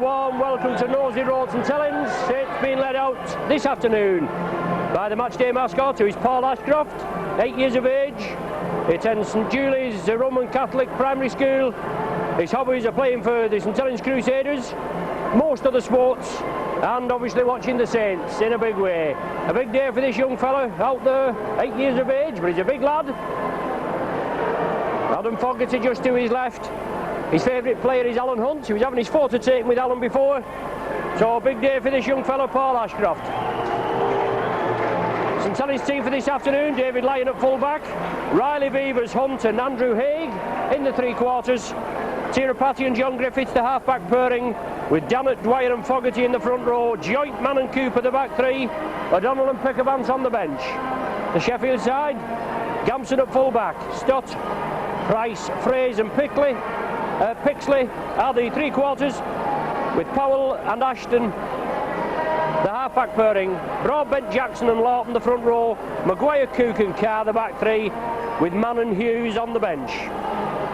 warm welcome to Nosey Road St Helens. It's been led out this afternoon by the matchday mascot, who is Paul Ashcroft, 8 years of age. He attends St Julie's Roman Catholic Primary School. His hobbies are playing for the St Helens Crusaders, most other sports, and obviously watching the Saints in a big way. A big day for this young fella out there, 8 years of age, but he's a big lad. Adam Fogarty just to his left. His favourite player is Alan Hunt. He was having his photo taken with Alan before. So a big day for this young fellow, Paul Ashcroft. St Helens team for this afternoon: David Lyon at full-back, Riley Beavers, Hunt and Andrew Haig in the three quarters, Tira Patty and John Griffiths the half-back pairing, with Dannett, Dwyer and Fogarty in the front row, Joint, Mann and Cooper the back three, O'Donnell and Pickavance on the bench. The Sheffield side: Gamson at full-back, Stott, Price, Fraser and Pixley are the three quarters, with Powell and Ashton the half-back pairing, Broadbent, Jackson and Lawton the front row, Maguire, Cook and Carr the back three, with Mann and Hughes on the bench.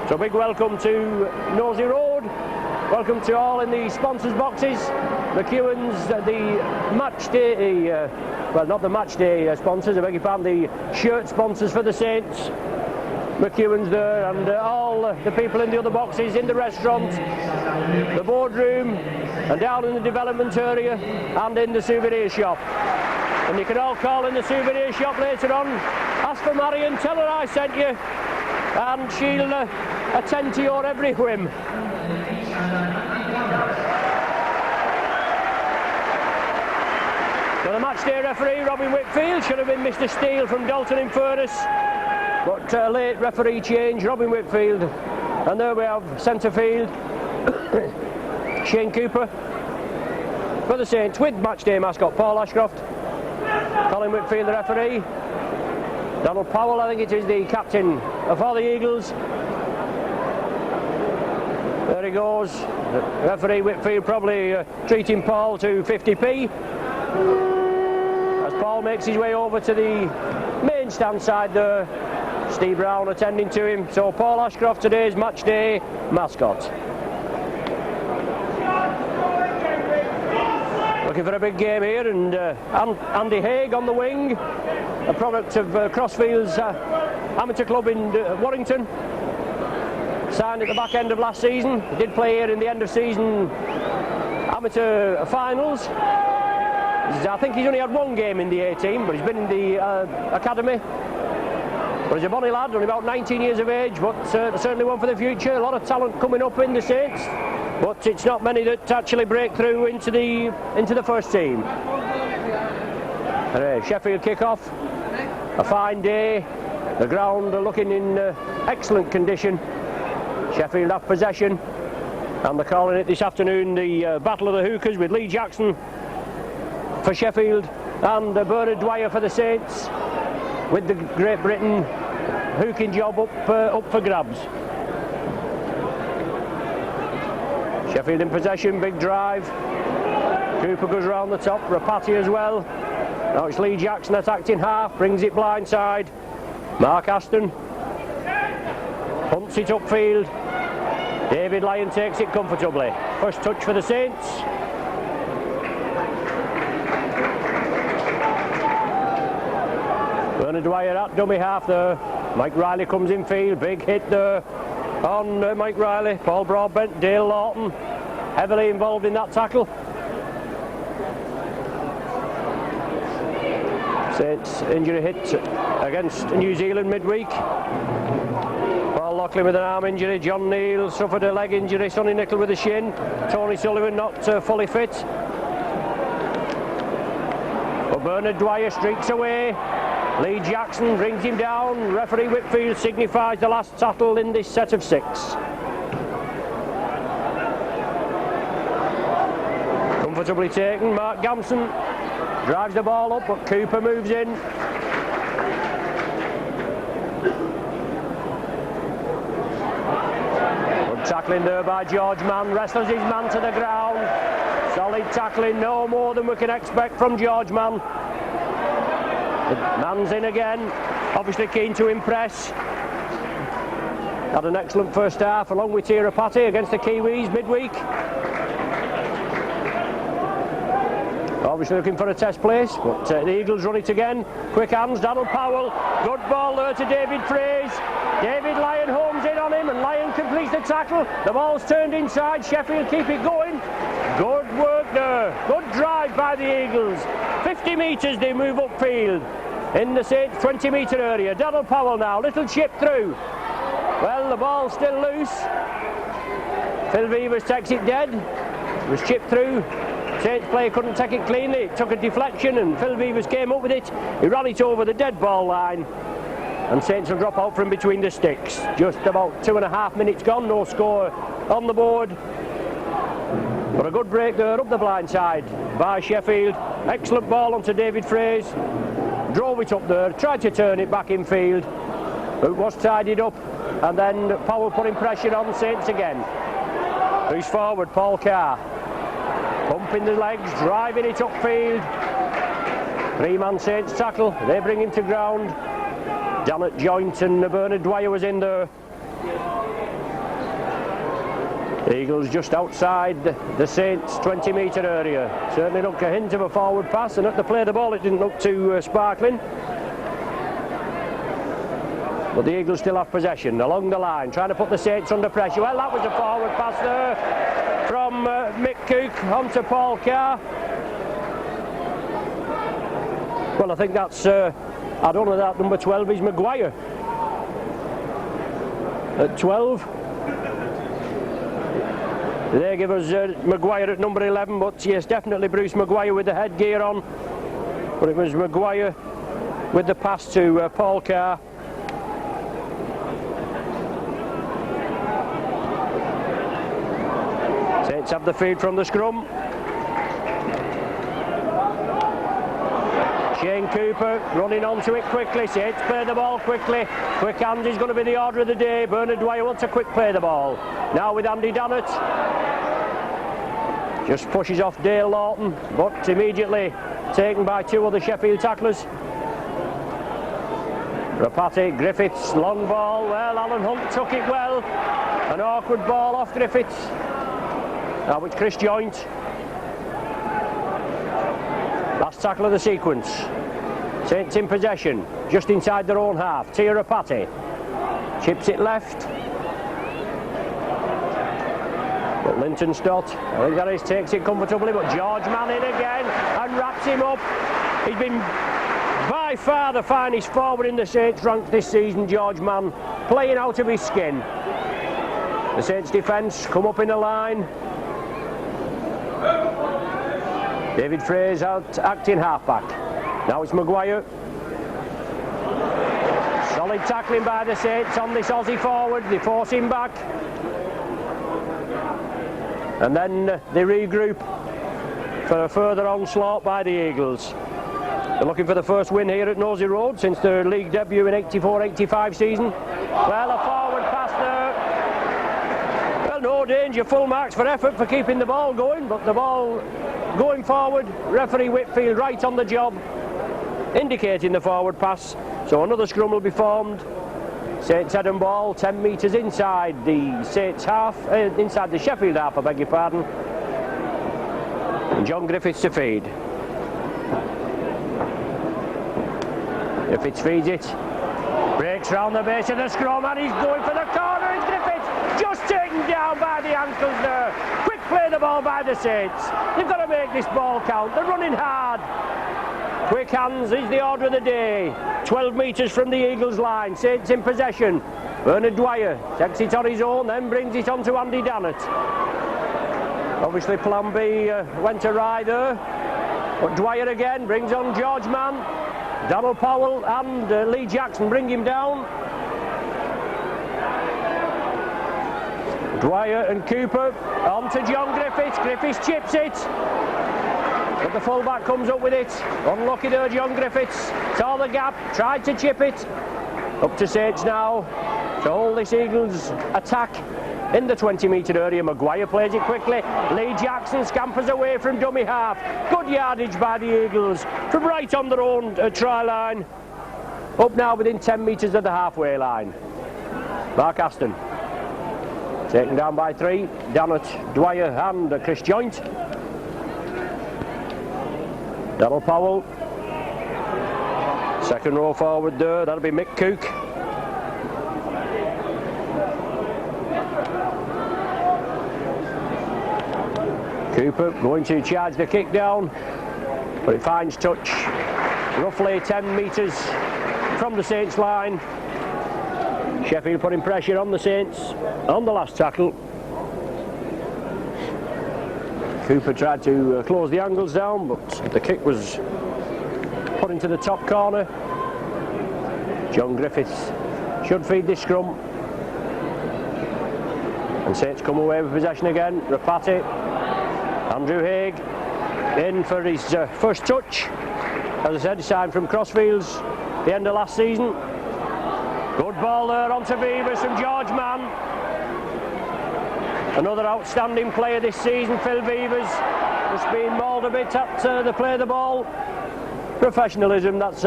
So big welcome to Nosey Road. Welcome to all in the sponsors boxes. McEwen's, the match day, well, not the match day sponsors, I beg your pardon, the shirt sponsors for the Saints. McEwen's there, and all the people in the other boxes, in the restaurant, the boardroom, and down in the development area, and in the souvenir shop. And you can all call in the souvenir shop later on, ask for Marion, tell her I sent you, and she'll attend to your every whim. So the matchday referee, Robin Whitfield, should have been Mr. Steele from Dalton in Furness. But late referee change, Robin Whitfield. And there we have centre field, Shane Cooper for the Saints, with matchday mascot Paul Ashcroft. Colin Whitfield the referee. Donald Powell, I think it is, the captain for the Eagles. There he goes. The referee Whitfield probably treating Paul to 50p. As Paul makes his way over to the main stand side there. Steve Brown attending to him. So Paul Ashcroft, today's match day mascot. Looking for a big game here, and Andy Haig on the wing, a product of Crossfields Amateur Club in Warrington. Signed at the back end of last season. He did play here in the end of season amateur finals. I think he's only had one game in the A team, but he's been in the academy. But he's a bonny lad, only about 19 years of age, but certainly one for the future. A lot of talent coming up in the Saints, but it's not many that actually break through into the first team. Sheffield kick-off, a fine day. The ground looking in excellent condition. Sheffield have possession, and they're calling it this afternoon the Battle of the Hookers, with Lee Jackson for Sheffield and Bernard Dwyer for the Saints, with the Great Britain hooking job up for grabs. Sheffield in possession, big drive. Cooper goes round the top, Rapati as well. Now it's Lee Jackson attacked in half, brings it blindside. Mark Aston punts it upfield. David Lyon takes it comfortably. First touch for the Saints. Bernard Dwyer at dummy half there. Mike Riley comes in field, big hit there on Mike Riley. Paul Broadbent, Dale Lawton heavily involved in that tackle. Saints injury hit against New Zealand midweek. Paul Lockley with an arm injury, John Neal suffered a leg injury, Sonny Nicol with a shin, Tony Sullivan not fully fit. But Bernard Dwyer streaks away. Lee Jackson brings him down. Referee Whitfield signifies the last tackle in this set of 6. Comfortably taken. Mark Gamson drives the ball up, but Cooper moves in. Good tackling there by George Mann. Wrestles his man to the ground. Solid tackling, no more than we can expect from George Mann. Mann's in again, obviously keen to impress. Had an excellent first half along with Tira Patty against the Kiwis midweek. Obviously looking for a test place, but the Eagles run it again. Quick hands, Donald Powell. Good ball there to David Fraze. David Lyon homes in on him and Lyon completes the tackle. The ball's turned inside. Sheffield keep it going. Good work there. Good drive by the Eagles. 50 metres they move upfield in the 20 metre area. Donald Powell now, little chip through. Well, the ball's still loose. Phil Vevers takes it dead. It was chipped through. Saints player couldn't take it cleanly. It took a deflection and Phil Vevers came up with it. He ran it over the dead ball line. And Saints will drop out from between the sticks. Just about 2.5 minutes gone, no score on the board. But a good break there up the blind side by Sheffield. Excellent ball onto David Fraze. Drove it up there, tried to turn it back in field. But it was tidied up. And then Powell putting pressure on Saints again. Who's forward? Paul Carr. Pumping the legs, driving it upfield. Three-man Saints tackle. They bring him to ground. Janet Joint and Bernard Dwyer was in there. The Eagles just outside the Saints 20 metre area. Certainly looked a hint of a forward pass, and at the play of the ball it didn't look too sparkling. But the Eagles still have possession along the line, trying to put the Saints under pressure. Well, that was a forward pass there from Mick Cook onto Paul Carr. Well, I think that's, I don't know that number 12 is Maguire. At 12. They give us Maguire at number 11, but yes, definitely Bruce Maguire with the headgear on. But it was Maguire with the pass to Paul Carr. Saints have the feed from the scrum. Shane Cooper running onto it quickly. Saints play the ball quickly. Quick hands is going to be the order of the day. Bernard Dwyer wants a quick play the ball. Now with Andy Dannett. Just pushes off Dale Lawton, but immediately taken by two other Sheffield tacklers. Rapati, Griffiths, long ball. Well, Alan Hunt took it well. An awkward ball off Griffiths. Now it's Chris Joint. Last tackle of the sequence. Saints in possession, just inside their own half. Tia Rapati chips it left. But Linton Stott, I think that is, takes it comfortably, but George Mann in again and wraps him up. He's been by far the finest forward in the Saints ranks this season, George Mann, playing out of his skin. The Saints defence come up in a line. David Fraze out acting halfback. Now it's Maguire. Solid tackling by the Saints on this Aussie forward. They force him back. And then they regroup for a further onslaught by the Eagles. They're looking for the first win here at Nosey Road since their league debut in 84-85 season. Well, a forward pass there. Well, no danger, full marks for effort for keeping the ball going, but the ball going forward, referee Whitfield right on the job, indicating the forward pass. So another scrum will be formed. Saints head and ball 10 metres inside the Saints half, inside the Sheffield half, I beg your pardon. And John Griffiths to feed. Griffiths feeds it, breaks round the base of the scrum and he's going for the corner. It's Griffiths, just taken down by the ankles there. Quick play the ball by the Saints. They've got to make this ball count. They're running hard. Quick hands is the order of the day. 12 metres from the Eagles line. Saints in possession. Bernard Dwyer takes it on his own, then brings it on to Andy Dannett. Obviously plan B went awry there. But Dwyer again brings on George Mann. Donald Powell and Lee Jackson bring him down. Dwyer and Cooper on to John Griffiths. Griffiths chips it. But the fullback comes up with it. Unlucky there, John Griffiths. Saw the gap, tried to chip it. Up to Saints now to hold this Eagles attack in the 20-metre area. Maguire plays it quickly. Lee Jackson scampers away from dummy half. Good yardage by the Eagles from right on their own try line. Up now within 10 metres of the halfway line. Mark Aston taken down by 3. Dannett, Dwyer and Chris Joint. Donald Powell. Second row forward there, that'll be Mick Cook. Cooper going to charge the kick down, but it finds touch roughly 10 metres from the Saints line. Sheffield putting pressure on the Saints on the last tackle. Cooper tried to close the angles down, but the kick was put into the top corner. John Griffiths should feed this scrum. And Saints come away with possession again. Rapati, Andrew Haig in for his first touch. As I said, he signed from Crossfields the end of last season. Good ball there onto Beavers from George Mann. Another outstanding player this season, Phil Beavers. Just being mauled a bit at the play of the ball. Professionalism, that's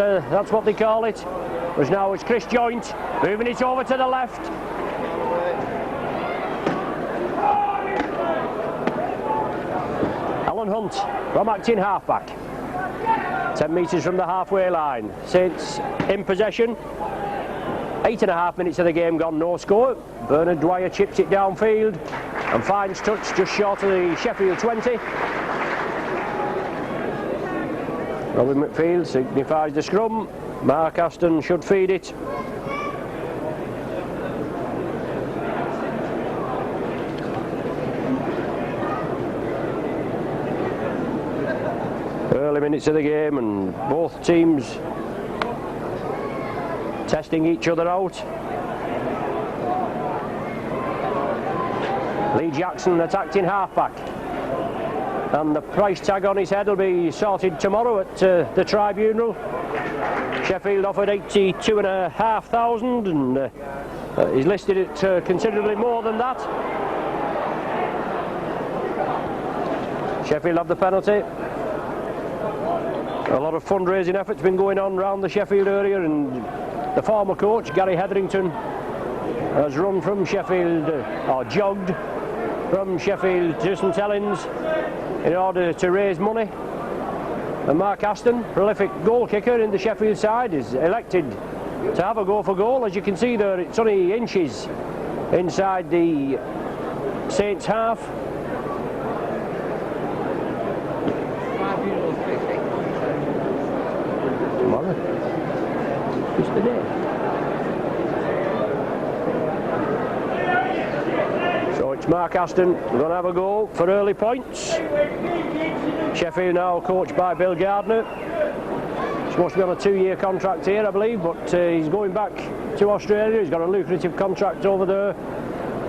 what they call it. Whereas now it's Chris Joint moving it over to the left. Alan Hunt from acting halfback. 10 metres from the halfway line. Saints in possession. 8.5 minutes of the game gone, no score. Bernard Dwyer chips it downfield and finds touch just short of the Sheffield 20. Robin McField signifies the scrum. Mark Aston should feed it. Early minutes of the game and both teams testing each other out. Lee Jackson attacked in halfback, and the price tag on his head will be sorted tomorrow at the tribunal. Sheffield offered 82,500 and he's listed it considerably more than that. Sheffield have the penalty. A lot of fundraising efforts been going on around the Sheffield area, and the former coach, Gary Hetherington, has run from Sheffield, or jogged from Sheffield to St Helens in order to raise money. And Mark Aston, prolific goal kicker in the Sheffield side, is elected to have a go for goal. As you can see there, it's only inches inside the Saints half. Tomorrow. Just the day. So it's Mark Aston going to have a go for early points. Sheffield now coached by Bill Gardner. He's supposed to be on a 2-year contract here, I believe, but he's going back to Australia. He's got a lucrative contract over there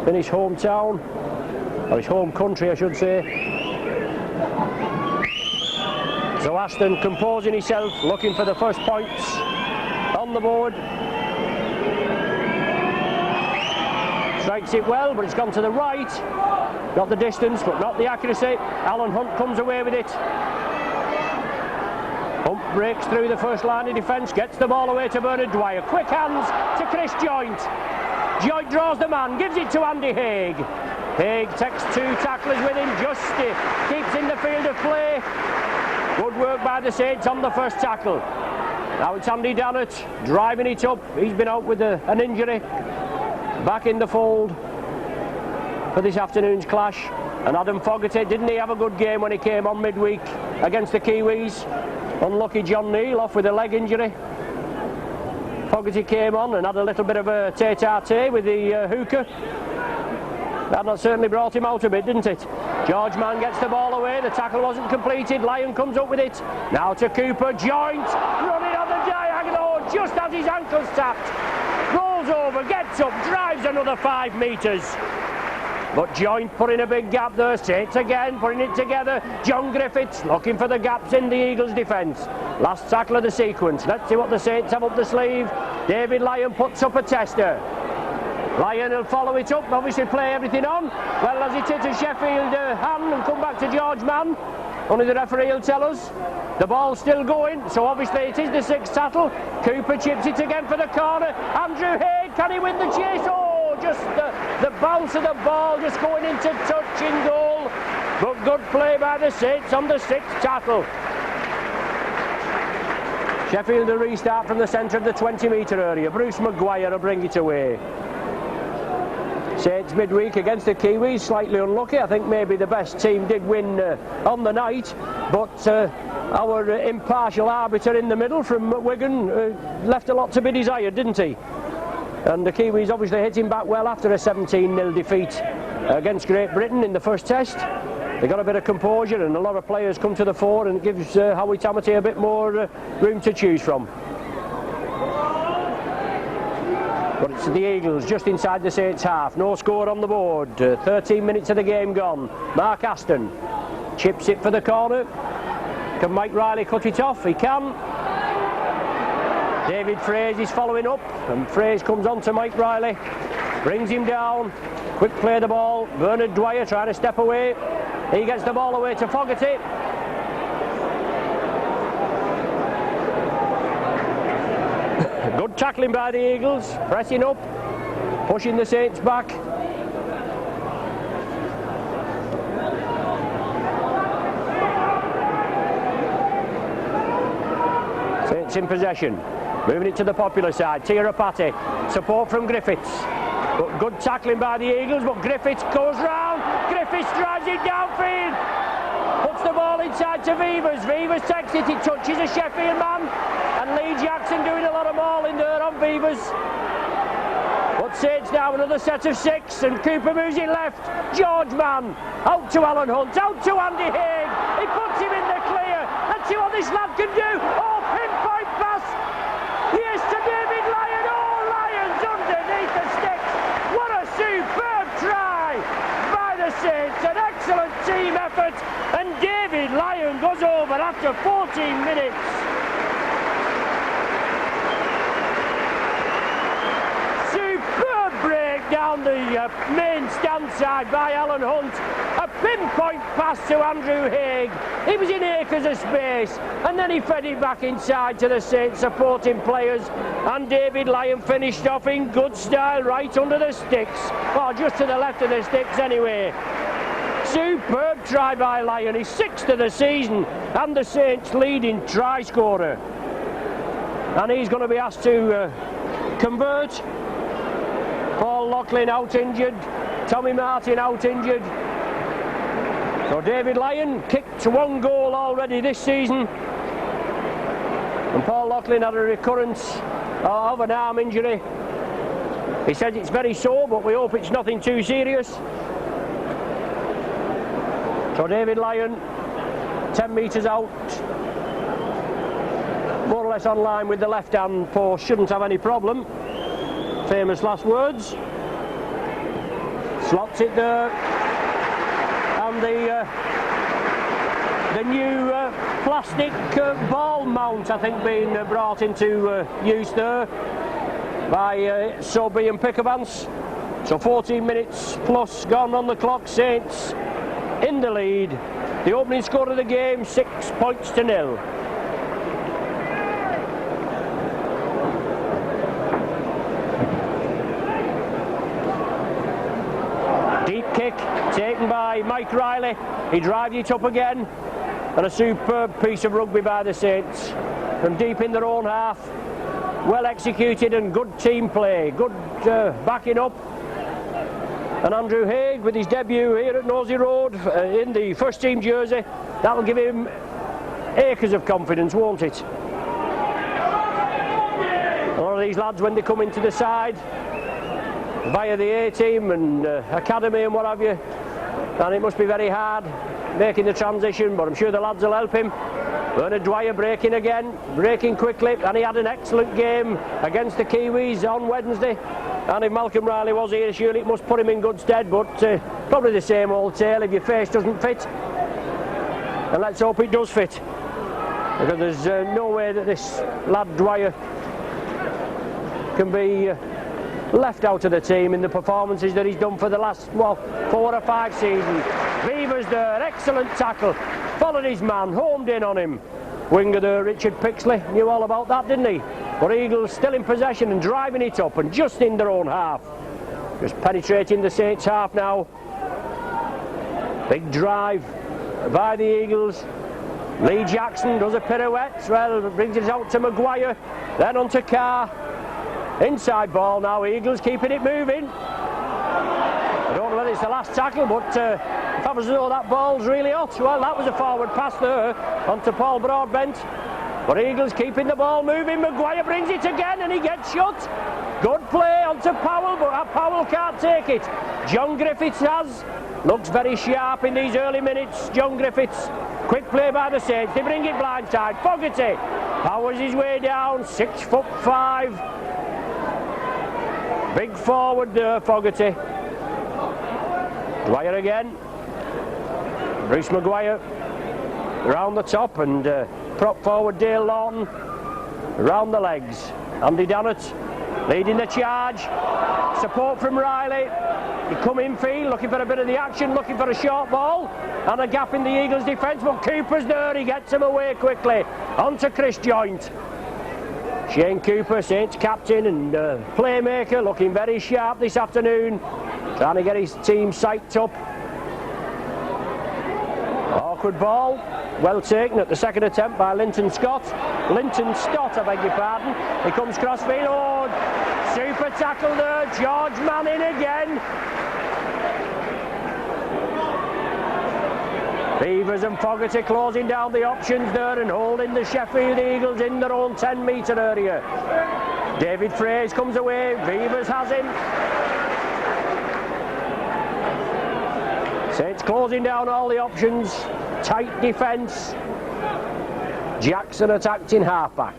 in his hometown, or his home country, I should say. So Aston composing himself, looking for the first points on the board. Strikes it well, but it's gone to the right. Got the distance, but not the accuracy. Alan Hunt comes away with it. Hunt breaks through the first line of defence, gets the ball away to Bernard Dwyer. Quick hands to Chris Joint. Joint draws the man, gives it to Andy Haig. Haig takes 2 tacklers with him, just keeps in the field of play. Good work by the Saints on the first tackle. Now it's Andy Dannett driving it up. He's been out with an injury. Back in the fold for this afternoon's clash. And Adam Fogarty, didn't he have a good game when he came on midweek against the Kiwis? Unlucky John Neal off with a leg injury. Fogarty came on and had a little bit of a tete-a-tete with the hooker. That certainly brought him out a bit, didn't it? George Mann gets the ball away, the tackle wasn't completed, Lyon comes up with it. Now to Cooper, Joint, running on the diagonal, just as his ankle's tapped. Rolls over, gets up, drives another 5 metres. But Joint putting a big gap there, Saints again, putting it together. John Griffiths looking for the gaps in the Eagles' defence. Last tackle of the sequence. Let's see what the Saints have up the sleeve. David Lyon puts up a tester. Lyon will follow it up, obviously play everything on. Well, as it hit a Sheffield hand and come back to George Mann. Only the referee will tell us. The ball's still going, so obviously it is the 6th tackle. Cooper chips it again for the corner. Andrew Haig, can he win the chase? Oh, just the bounce of the ball just going into touch in goal. But good play by the Saints on the 6th tackle. Sheffield will restart from the centre of the 20-metre area. Bruce Maguire will bring it away. Saints midweek against the Kiwis, slightly unlucky. I think maybe the best team did win on the night, but our impartial arbiter in the middle from Wigan left a lot to be desired, didn't he? And the Kiwis obviously hitting back well after a 17-0 defeat against Great Britain in the first test. They got a bit of composure and a lot of players come to the fore, and it gives Howie Tamati a bit more room to choose from. But it's the Eagles just inside the Saints half. No score on the board. 13 minutes of the game gone. Mark Aston chips it for the corner. Can Mike Riley cut it off? He can. David Fraser is following up, and Fraser comes on to Mike Riley, brings him down. Quick play the ball. Bernard Dwyer trying to step away. He gets the ball away to Fogarty. Good tackling by the Eagles, pressing up, pushing the Saints back. Saints in possession, moving it to the popular side. Tirapati, support from Griffiths. But good tackling by the Eagles, but Griffiths goes round. Griffiths drives it downfield. Puts the ball inside to Vivers. Vivers takes it, it touches a Sheffield man. And Lee Jackson doing a lot of mauling there on Vivers. But Saints now another set of 6, and Cooper moves it left. George Mann, out to Alan Hunt, out to Andy Haig. He puts him in the clear. Let's see what this lad can do. Oh, pinpoint pass. Yes, to David Lyon. Oh, Lyons underneath the sticks. What a superb try by the Saints. An excellent team effort. And David Lyon goes over after 14 minutes. Down the main stand side by Alan Hunt. A pinpoint pass to Andrew Haig. He was in acres of space, and then he fed it back inside to the Saints supporting players, and David Lyon finished off in good style right under the sticks, or just to the left of the sticks anyway. Superb try by Lyon, his 6th of the season, and the Saints leading try scorer, and he's going to be asked to convert. Paul Loughlin out injured, Tommy Martin out injured. So David Lyon kicked 1 goal already this season, and Paul Loughlin had a recurrence of an arm injury. He said it's very sore, but we hope it's nothing too serious. So David Lyon, 10 metres out, more or less on line with the left hand post, shouldn't have any problem. Famous last words. Slots it there, and the new plastic ball mount, I think, being brought into use there by Sobey and Pickavance. So 14 minutes plus gone on the clock. Saints in the lead. The opening score of the game, 6 points to 0. Deep kick taken by Mike Riley. He drives it up again, and a superb piece of rugby by the Saints from deep in their own half. Well executed and good team play, good backing up. And Andrew Haig with his debut here at Nosey Road in the first team jersey, that'll give him acres of confidence, won't it? A lot of these lads, when they come into the side via the A-team and academy and what have you, and it must be very hard making the transition, but I'm sure the lads will help him. Bernard Dwyer breaking again, breaking quickly, and he had an excellent game against the Kiwis on Wednesday. And if Malcolm Riley was here, surely it must put him in good stead, but probably the same old tale if your face doesn't fit. And let's hope it does fit, because there's no way that this lad Dwyer can be left out of the team in the performances that he's done for the last, well, 4 or 5 seasons. Vivers there, excellent tackle, followed his man, homed in on him. Winger there, Richard Pixley, knew all about that, didn't he? But Eagles still in possession and driving it up, and just in their own half. Just penetrating the Saints half now. Big drive by the Eagles. Lee Jackson does a pirouette, well, brings it out to Maguire, then on to Carr. Inside ball now, Eagles keeping it moving. I don't know whether it's the last tackle, but if I was to know that ball's really hot. Well, that was a forward pass there onto Paul Broadbent. But Eagles keeping the ball moving. Maguire brings it again and he gets shot. Good play onto Powell, but Powell can't take it. John Griffiths has. Looks very sharp in these early minutes, John Griffiths. Quick play by the Saints, they bring it blindside. Fogarty powers his way down, 6'5". Big forward there, Fogarty. Dwyer again. Bruce Maguire round the top and prop forward Dale Lawton round the legs. Andy Dannett leading the charge. Support from Riley. He come infield, looking for a bit of the action, looking for a short ball and a gap in the Eagles' defence, but Cooper's there, he gets him away quickly. On to Chris Joynt. Shane Cooper, Saints captain and playmaker, looking very sharp this afternoon, trying to get his team psyched up. Awkward ball, well taken at the second attempt by Linton Stott, I beg your pardon. He comes crossfield, oh, super tackle there, George Manning again. Beavers and Fogarty closing down the options there and holding the Sheffield Eagles in their own 10-metre area. David Fraze comes away, Beavers has him. Saints closing down all the options, tight defence. Jackson attacked in half-back.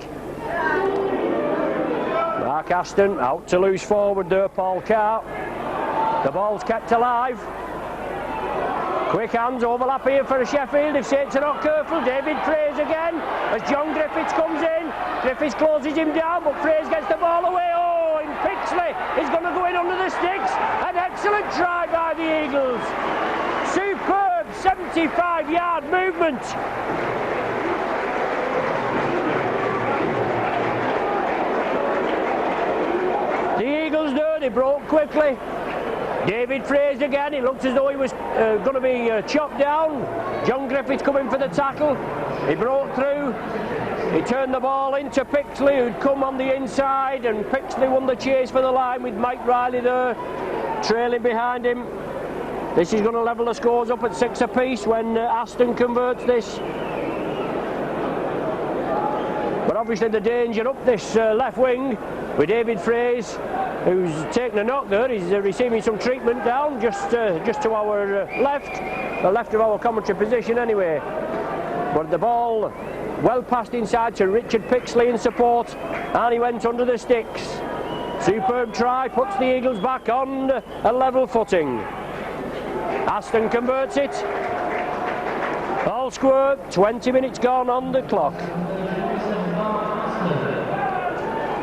Mark Aston out to loose forward there, Paul Carr. The ball's kept alive. Quick hands, overlap here for Sheffield if Saints are not careful. David Fraze again as John Griffiths comes in. Griffiths closes him down, but Fraze gets the ball away. Oh, and Pixley is going to go in under the sticks. An excellent try by the Eagles. Superb 75-yard movement. The Eagles there, they broke quickly. David Fraze again, it looked as though he was going to be chopped down. John Griffiths coming for the tackle. He broke through. He turned the ball into Pixley, who'd come on the inside, and Pixley won the chase for the line with Mike Riley there, trailing behind him. This is going to level the scores up at 6 apiece when Aston converts this. But obviously the danger up this left wing with David Fraze, who's taken a knock there. He's receiving some treatment down just to our left, the left of our commentary position anyway. But the ball well passed inside to Richard Pixley in support, and he went under the sticks. Superb try, puts the Eagles back on a level footing. Aston converts it. All square, 20 minutes gone on the clock.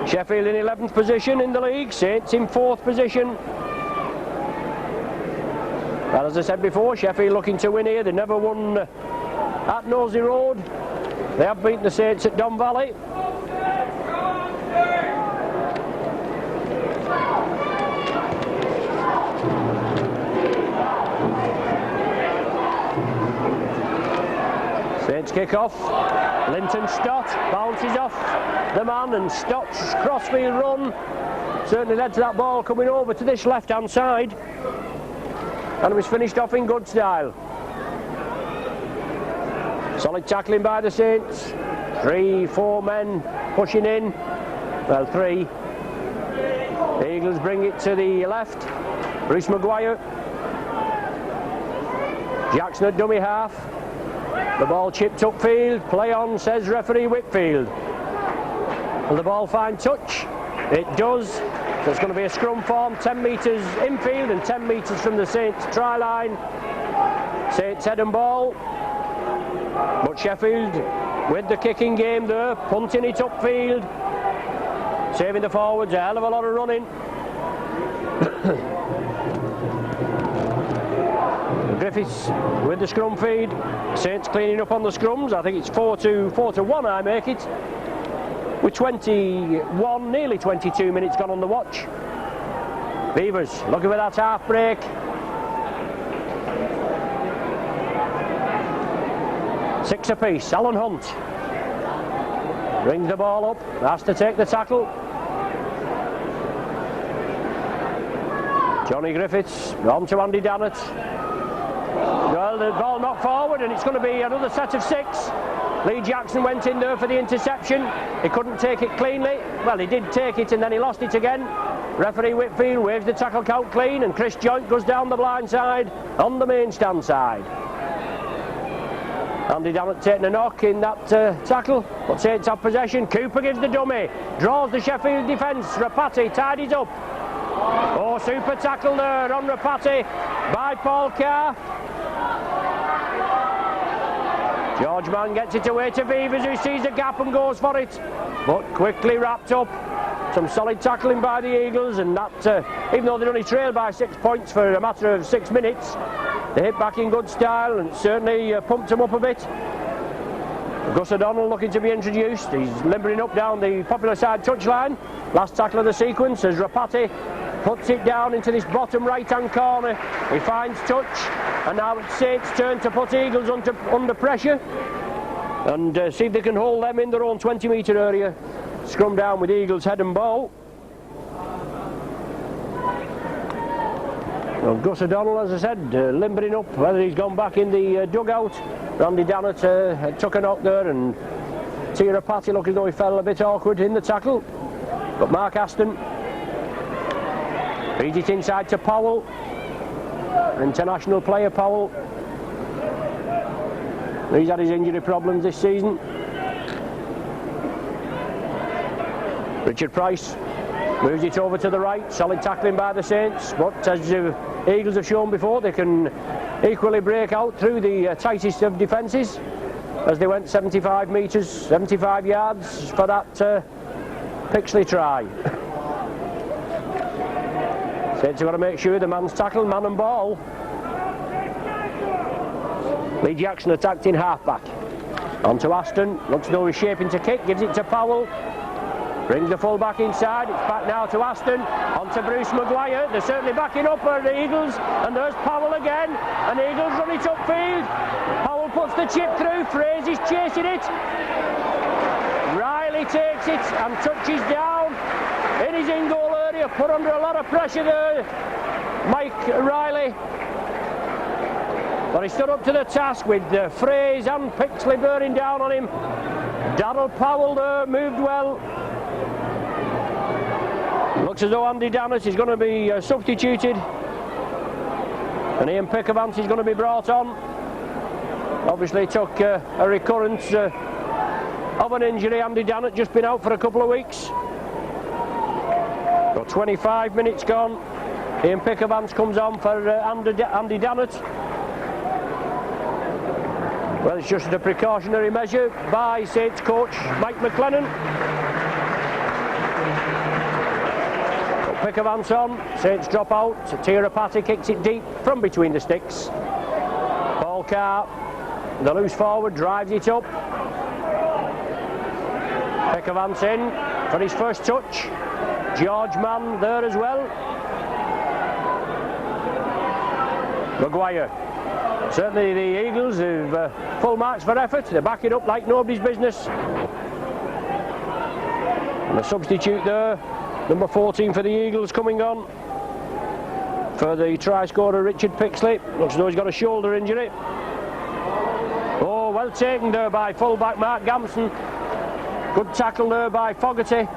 Sheffield in 11th position in the league, Saints in 4th position. Well, as I said before, Sheffield looking to win here. They never won at Nosey Road. They have beaten the Saints at Don Valley. Saints kick off. Linton Stott bounces off the man, and Stott's crossfield run certainly led to that ball coming over to this left-hand side, and it was finished off in good style. Solid tackling by the Saints. 3-4 men pushing in. Well, 3. The Eagles bring it to the left. Bruce Maguire. Jackson at dummy half. The ball chipped upfield. Play on, says referee Whitfield. Will the ball find touch? It does. So it's going to be a scrum form, 10 metres infield and 10 metres from the Saints try line. Saints head and ball. But Sheffield with the kicking game there, punting it upfield, saving the forwards, a hell of a lot of running. Griffiths with the scrum feed. Saints cleaning up on the scrums. I think it's 4-1 I make it. With 21, nearly 22 minutes gone on the watch. Beavers looking for that half break. 6 apiece. Alan Hunt brings the ball up, has to take the tackle. Johnny Griffiths on to Andy Dannett. Well, the ball knocked forward and it's going to be another set of 6. Lee Jackson went in there for the interception. He couldn't take it cleanly. Well, he did take it and then he lost it again. Referee Whitfield waves the tackle count clean and Chris Joint goes down the blind side on the main stand side. Andy Dannett taking a knock in that tackle, but Saints have possession. Cooper gives the dummy, draws the Sheffield defence. Rapati tidies up. Oh, super tackle there on Rapati by Paul Carr. George Mann gets it away to Beavers, who sees a gap and goes for it, but quickly wrapped up. Some solid tackling by the Eagles, and that, even though they only trailed by 6 points for a matter of 6 minutes, they hit back in good style and certainly pumped them up a bit. Gus O'Donnell looking to be introduced. He's limbering up down the popular side touchline. Last tackle of the sequence as Rapati puts it down into this bottom right-hand corner. He finds touch, and now it's Saints' turn to put Eagles under pressure and see if they can hold them in their own 20-metre area. Scrum down with Eagles head and ball. Well, Gus O'Donnell, as I said, limbering up, whether he's gone back in the dugout. Randy Dannett took a knock there, and Tira Patty looking though he fell a bit awkward in the tackle. But Mark Aston feeds it inside to Powell. International player Powell. He's had his injury problems this season. Richard Price moves it over to the right. Solid tackling by the Saints, but as the Eagles have shown before, they can equally break out through the tightest of defences, as they went 75 metres, 75 yards for that Pixley try. Saints have got to make sure the man's tackled, man and ball. Lee Jackson attacked in half-back. On to Aston, looks as though he's shaping to kick, gives it to Powell. Brings the full back inside, it's back now to Aston, on to Bruce Maguire. They're certainly backing up for the Eagles, and there's Powell again, and the Eagles run it upfield. Powell puts the chip through, Fraser's chasing it. Riley takes it and touches down in his in-goal area, put under a lot of pressure there, Mike Riley. But he stood up to the task with Fraser and Pixley bearing down on him. Darryl Powell there moved well. Looks as though Andy Dannett is going to be substituted, and Ian Pickavant is going to be brought on. Obviously took a recurrence of an injury. Andy Dannett just been out for a couple of weeks. Got 25 minutes gone. Ian Pickavant comes on for Andy Dannett. Well, it's just a precautionary measure by Saints coach Mike McLennan. Pickavant's on, Saints drop out, Tira Patty kicks it deep from between the sticks. Paul Carr, the loose forward, drives it up. Pickavant's in for his first touch. George Mann there as well. Maguire. Certainly the Eagles have full marks for effort. They're backing up like nobody's business. And a substitute there. Number 14 for the Eagles coming on for the try scorer Richard Pixley. Looks as though he's got a shoulder injury. Oh, well taken there by fullback Mark Gamson. Good tackle there by Fogarty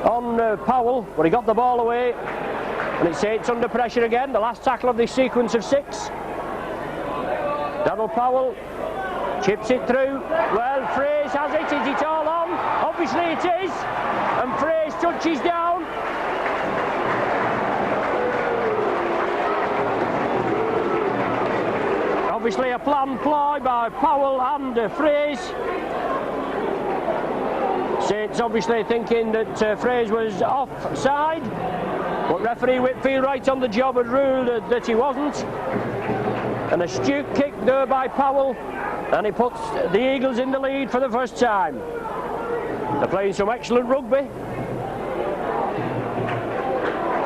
on Powell, but he got the ball away, and it's under pressure again. The last tackle of this sequence of 6. Darryl Powell chips it through. Well, Fraser has it. Is it all on? Obviously it is, and Fraser touches down. Obviously a planned ploy by Powell and Fraser. Saints obviously thinking that Fraser was offside, but referee Whitfield right on the job had ruled that he wasn't. An astute kick there by Powell, and he puts the Eagles in the lead for the first time. They're playing some excellent rugby.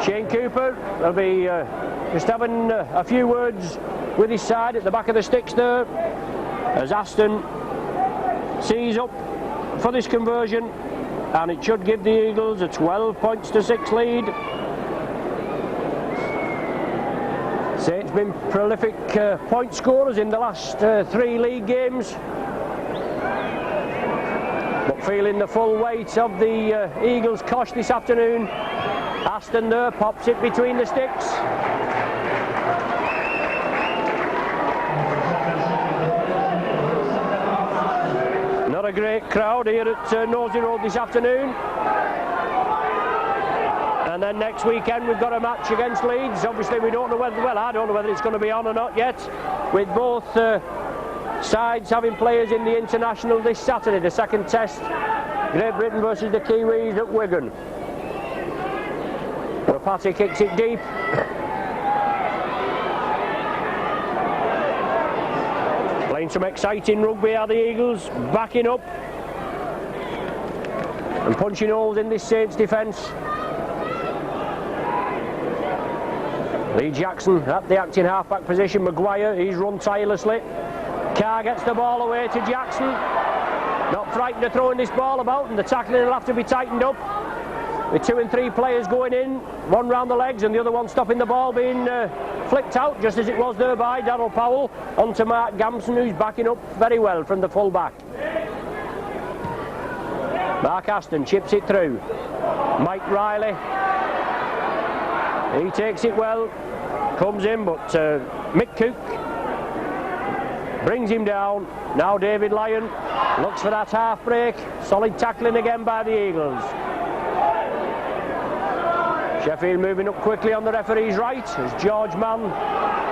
Shane Cooper will be just having a few words with his side at the back of the sticks there, as Aston sees up for this conversion, and it should give the Eagles a 12-6 lead. Saints been prolific point scorers in the last 3 league games, but feeling the full weight of the Eagles' cosh this afternoon. Aston there pops it between the sticks. Not a great crowd here at Nosey Road this afternoon. And then next weekend we've got a match against Leeds. Obviously we don't know whether, well, I don't know whether it's going to be on or not yet, with both sides having players in the international this Saturday, the second test, Great Britain versus the Kiwis at Wigan. Rapati kicks it deep. Playing some exciting rugby are the Eagles, backing up and punching holes in this Saints defence. Lee Jackson at the acting half-back position. Maguire, he's run tirelessly. Carr gets the ball away to Jackson. Not frightened of throwing this ball about, and the tackling will have to be tightened up. With 2 and 3 players going in, one round the legs and the other one stopping the ball being flicked out, just as it was there by Darryl Powell, onto Mark Gamson, who's backing up very well from the full-back. Mark Aston chips it through. Mike Riley, he takes it well, comes in, but Mick Cook brings him down. Now David Lyon looks for that half break. Solid tackling again by the Eagles. Sheffield moving up quickly on the referee's right as George Mann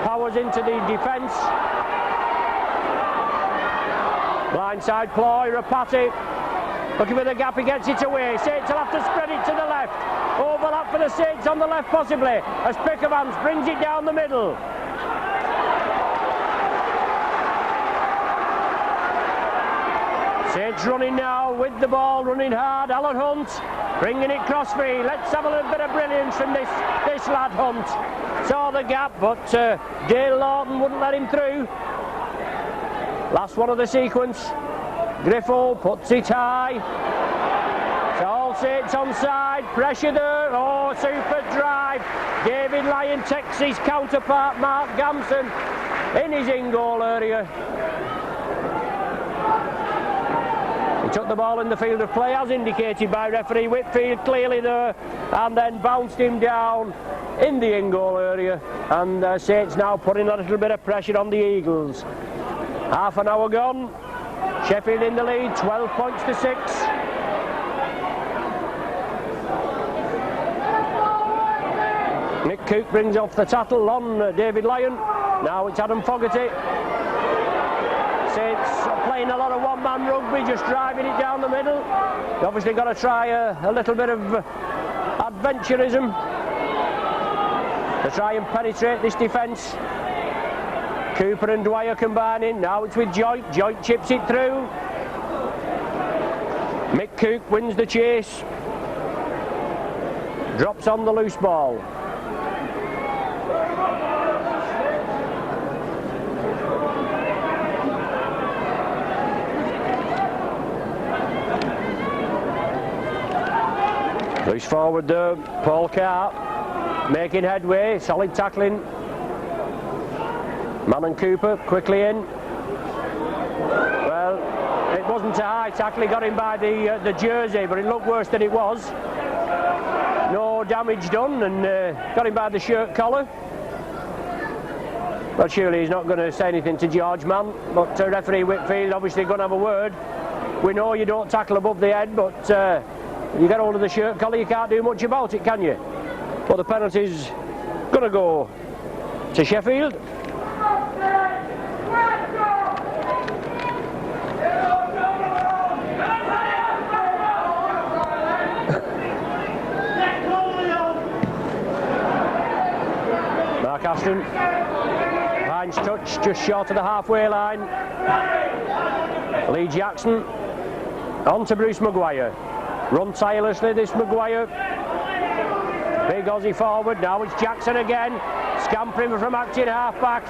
powers into the defence. Blindside ploy, Rapati looking for the gap, he gets it away. Saints will have to spread it to the left. Overlap for the Saints on the left possibly, as Pickermans brings it down the middle. Saints running now with the ball, running hard. Alan Hunt bringing it crossfield. Let's have a little bit of brilliance from this lad Hunt. Saw the gap, but Dale Lawton wouldn't let him through. Last one of the sequence. Griffo puts it high. It's all Saints onside. Pressure there. Oh, super drive. David Lyon takes his counterpart Mark Gamson in his in-goal area. He took the ball in the field of play as indicated by referee Whitfield, clearly there, and then bounced him down in the in-goal area, and Saints now putting a little bit of pressure on the Eagles. Half an hour gone, Sheffield in the lead, 12-6. Nick Cook brings off the tattle on David Lyon. Now it's Adam Fogarty. Saints playing a lot of one-man rugby, just driving it down the middle. They obviously got to try a little bit of adventurism to try and penetrate this defence. Cooper and Dwyer combining. Now it's with Joint. Joint chips it through. Mick Cook wins the chase. Drops on the loose ball. Loose forward there, Paul Carr making headway, solid tackling. Mann and Cooper quickly in. Well, it wasn't a high tackle, he got him by the jersey, but it looked worse than it was. No damage done, and got him by the shirt collar. Well, surely he's not going to say anything to George Mann, but referee Whitfield obviously going to have a word. We know you don't tackle above the head, but you get hold of the shirt collar, you can't do much about it, can you? Well, the penalty's going to go to Sheffield. Mark Aston, Hines touch just short of the halfway line. Lee Jackson on to Bruce Maguire. Run tirelessly, this Maguire. Big Aussie forward, now it's Jackson again. Scampering from acting half-back.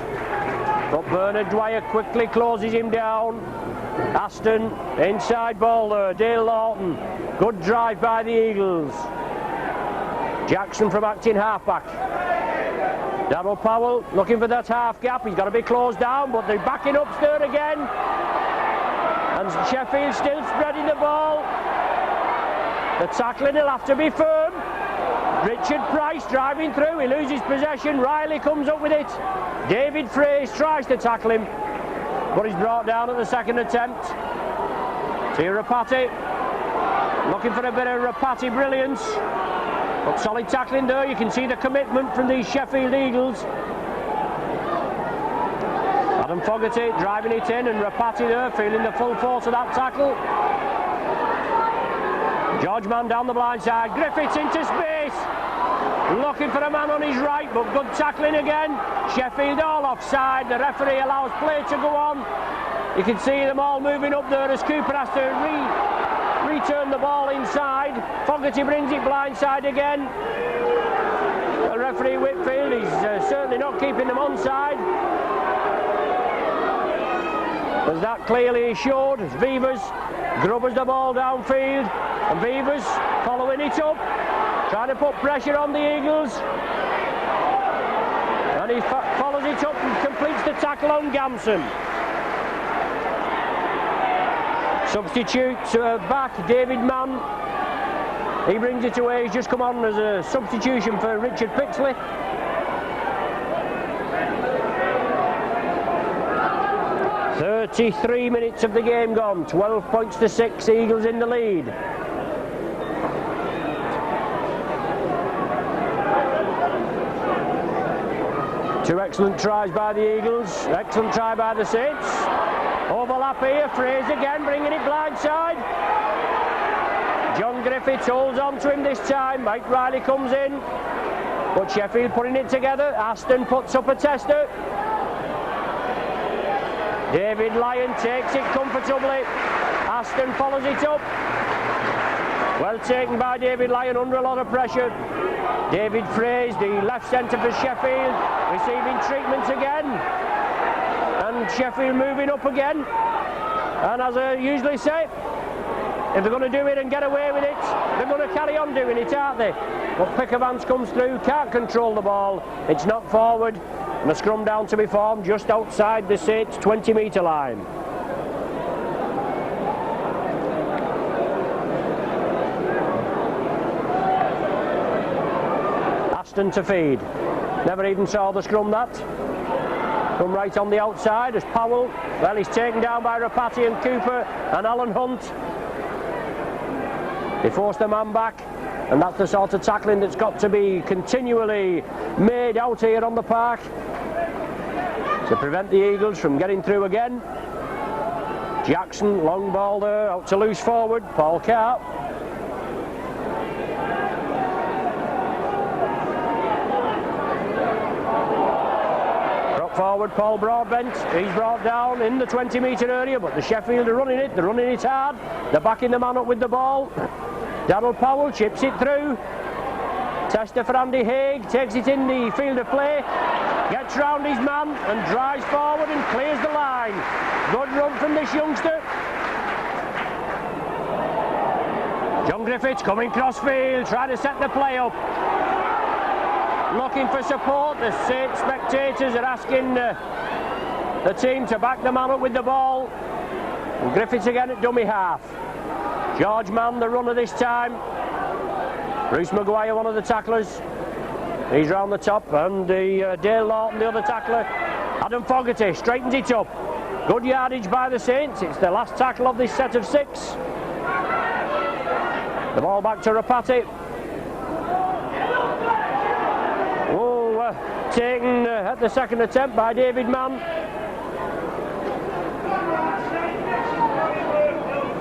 But Bernard Dwyer quickly closes him down. Aston, inside ball there, Dale Lawton. Good drive by the Eagles. Jackson from acting halfback. Darryl Powell looking for that half gap. He's got to be closed down, but they're backing up there again. And Sheffield still spreading the ball. The tackling will have to be firm. Richard Price driving through. He loses possession. Riley comes up with it. David Fraser tries to tackle him, but he's brought down at the second attempt. Tia Rapati looking for a bit of Rapati brilliance. But solid tackling there. You can see the commitment from these Sheffield Eagles. Adam Fogarty driving it in, and Rapati there feeling the full force of that tackle. George Mann down the blind side. Griffiths into space. Looking for a man on his right, but good tackling again. Sheffield all offside. The referee allows play to go on. You can see them all moving up there as Cooper has to return the ball inside. Fogarty brings it blindside again. The referee Whitfield is certainly not keeping them onside, as that clearly is showed. As Vivers grubbers the ball downfield, and Vivers following it up, trying to put pressure on the Eagles, and he follows it up and completes the tackle on Gamson. Substitute back, David Mann. He brings it away. He's just come on as a substitution for Richard Pixley. "33 minutes of the game gone. 12 points to 6. Eagles in the lead. Two excellent tries by the Eagles. Excellent try by the Saints. Overlap here, Fraser again bringing it blindside. John Griffiths holds on to him this time. Mike Riley comes in, but Sheffield putting it together. Aston puts up a tester. David Lyon takes it comfortably. Aston follows it up. Well taken by David Lyon under a lot of pressure. David Fraser, the left centre for Sheffield, receiving treatment again. And Sheffield moving up again. And as I usually say, if they're going to do it and get away with it, they're going to carry on doing it, aren't they? But Pickavance comes through, can't control the ball. It's knocked forward, and a scrum down to be formed just outside the Saints 20-metre line. Aston to feed. Never even saw the scrum that. Come right on the outside as Powell, well, he's taken down by Rapati and Cooper and Alan Hunt. They force the man back, and that's the sort of tackling that's got to be continually made out here on the park to prevent the Eagles from getting through again. Jackson, long ball there, out to loose forward, Paul Carr. Forward, Paul Broadbent. He's brought down in the 20-metre area, but the Sheffield are running it. They're running it hard. They're backing the man up with the ball. Darryl Powell chips it through. Tester for Andy Haig. Takes it in the field of play. Gets round his man and drives forward and clears the line. Good run from this youngster. John Griffiths coming cross-field, trying to set the play up. Looking for support. The Saints spectators are asking the team to back the man up with the ball. And Griffiths again at dummy half. George Mann, the runner this time. Bruce Maguire, one of the tacklers. He's round the top, and Dale Lawton, the other tackler. Adam Fogarty straightens it up. Good yardage by the Saints. It's the last tackle of this set of 6. The ball back to Rapati. Taken at the second attempt by David Mann.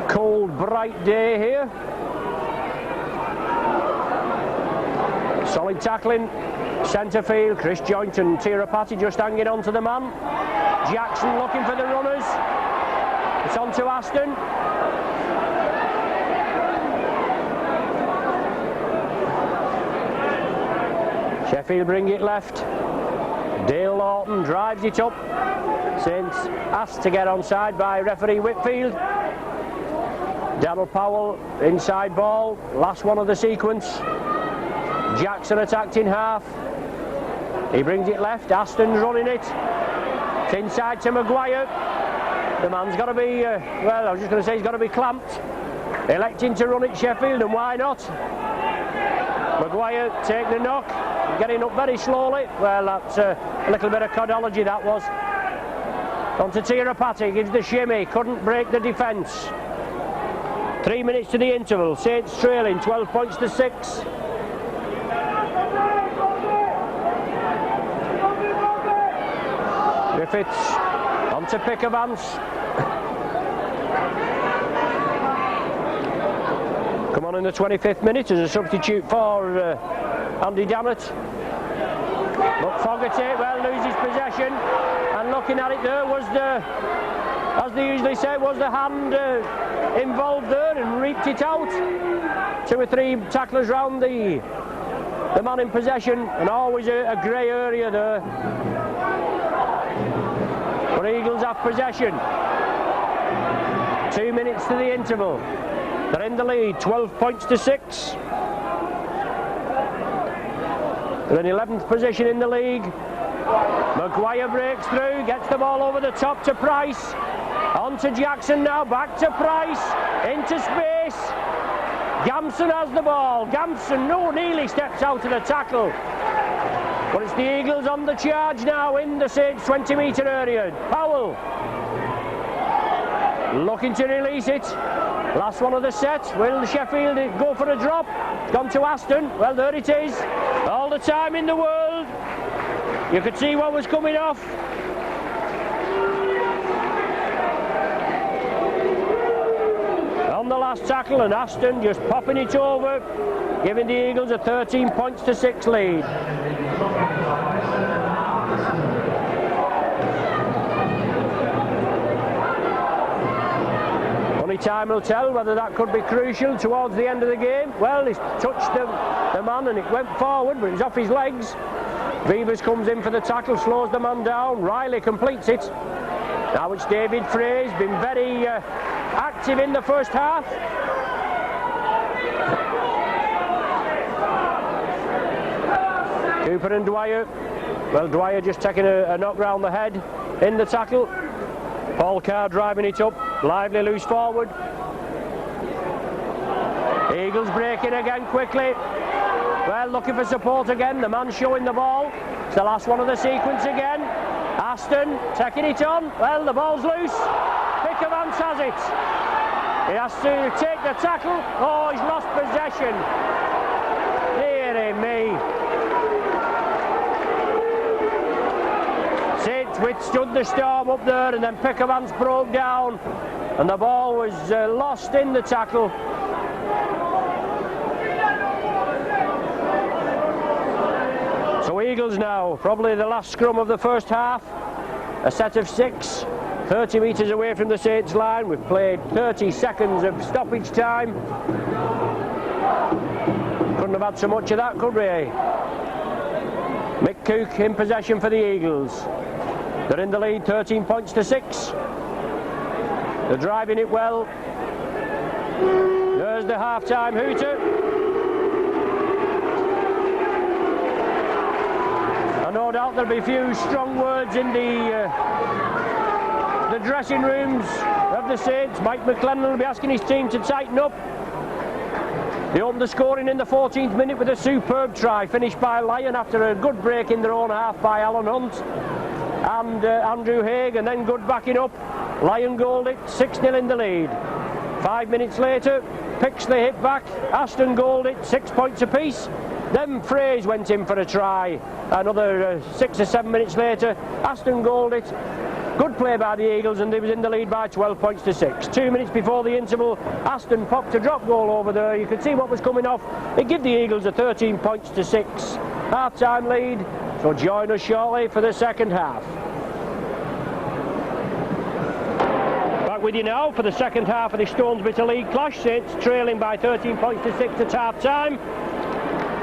Cold, bright day here. Solid tackling. Centre field, Chris Joint and Tia Rapati just hanging on to the man. Jackson looking for the runners. It's on to Aston. Sheffield bring it left. Dale Lawton drives it up. Saints asked to get onside by referee Whitfield. Daryl Powell, inside ball, last one of the sequence. Jackson attacked in half. He brings it left, Aston's running it. It's inside to Maguire. The man's got to be, well, I was just going to say he's got to be clamped. Electing to run it Sheffield, and why not? Maguire taking the knock, getting up very slowly. Well, that's a little bit of codology, that was. On to Tirapati, gives the shimmy, couldn't break the defence. 3 minutes to the interval, Saints trailing 12 points to 6. Griffiths on to Pickavance. Come on in the 25th minute as a substitute for Andy Dammett. But Fogarty, well, loses possession, and looking at it there was the, as they usually say, was the hand involved there and reaped it out. 2 or 3 tacklers round the man in possession, and always a grey area there. But Eagles have possession. 2 minutes to the interval. They're in the lead, 12 points to 6. They're in 11th position in the league. Maguire breaks through, gets the ball over the top to Price. On to Jackson now, back to Price, into space. Gamson has the ball. Gamson, no, nearly steps out of the tackle. But it's the Eagles on the charge now in the Saints 20-metre area. Powell looking to release it. Last one of the set. Will Sheffield go for a drop? It's gone to Aston. Well, there it is. All the time in the world. You could see what was coming off. On the last tackle, and Aston just popping it over, giving the Eagles a 13 points to 6 lead. Only time will tell whether that could be crucial towards the end of the game. Well, he's touched the man and it went forward, but it's off his legs. Vivers comes in for the tackle, slows the man down. Riley completes it. Now it's David Frey's been very active in the first half. Cooper and Dwyer. Well, Dwyer just taking a knock round the head in the tackle. Paul Carr driving it up. Lively loose forward. Eagles breaking again quickly. Well, looking for support again. The man showing the ball. It's the last one of the sequence again. Aston taking it on. Well, the ball's loose. Pickavance has it. He has to take the tackle. Oh, he's lost possession. Dearie me. Saints withstood the storm up there, and then Pickavance broke down, and the ball was lost in the tackle. So Eagles now, probably the last scrum of the first half. A set of 6, 30 metres away from the Saints line. We've played 30 seconds of stoppage time. Couldn't have had so much of that, could we? Mick Cook in possession for the Eagles. They're in the lead, 13 points to 6. They're driving it well. There's the half-time hooter. And no doubt there'll be a few strong words in the dressing rooms of the Saints. Mike McLennan will be asking his team to tighten up. They opened the scoring in the 14th minute with a superb try, finished by Lyon after a good break in their own half by Alan Hunt and Andrew Haig, and then good backing up. Lyon goaled it, 6-0 in the lead. 5 minutes later, Pixley hit back, Aston goaled it, 6 points apiece. Then Fraze went in for a try. Another 6 or 7 minutes later, Aston goaled it. Good play by the Eagles, and they was in the lead by 12 points to 6. 2 minutes before the interval, Aston popped a drop goal over there. You could see what was coming off. It gave the Eagles a 13 points to 6 half-time lead. So join us shortly for the second half. Back with you now for the second half of the Stones Bitter League clash. Saints trailing by 13 points to 6 at half-time.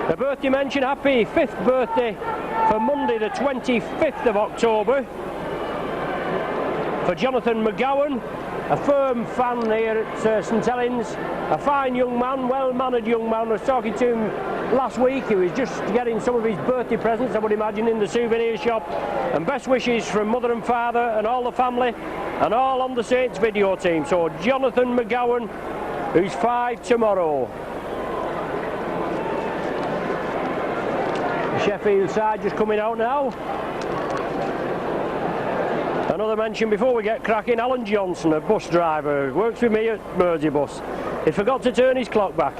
The birthday mention, happy 5th birthday for Monday the 25th of October. for Jonathan McGowan, a firm fan here at St Helens, a fine young man, well-mannered young man. I was talking to him last week. He was just getting some of his birthday presents, I would imagine, in the souvenir shop. And best wishes from mother and father and all the family and all on the Saints video team. So Jonathan McGowan, who's 5 tomorrow. The Sheffield side just coming out now. Another mention before we get cracking, Alan Johnson, a bus driver, works with me at Merseybus. He forgot to turn his clock back.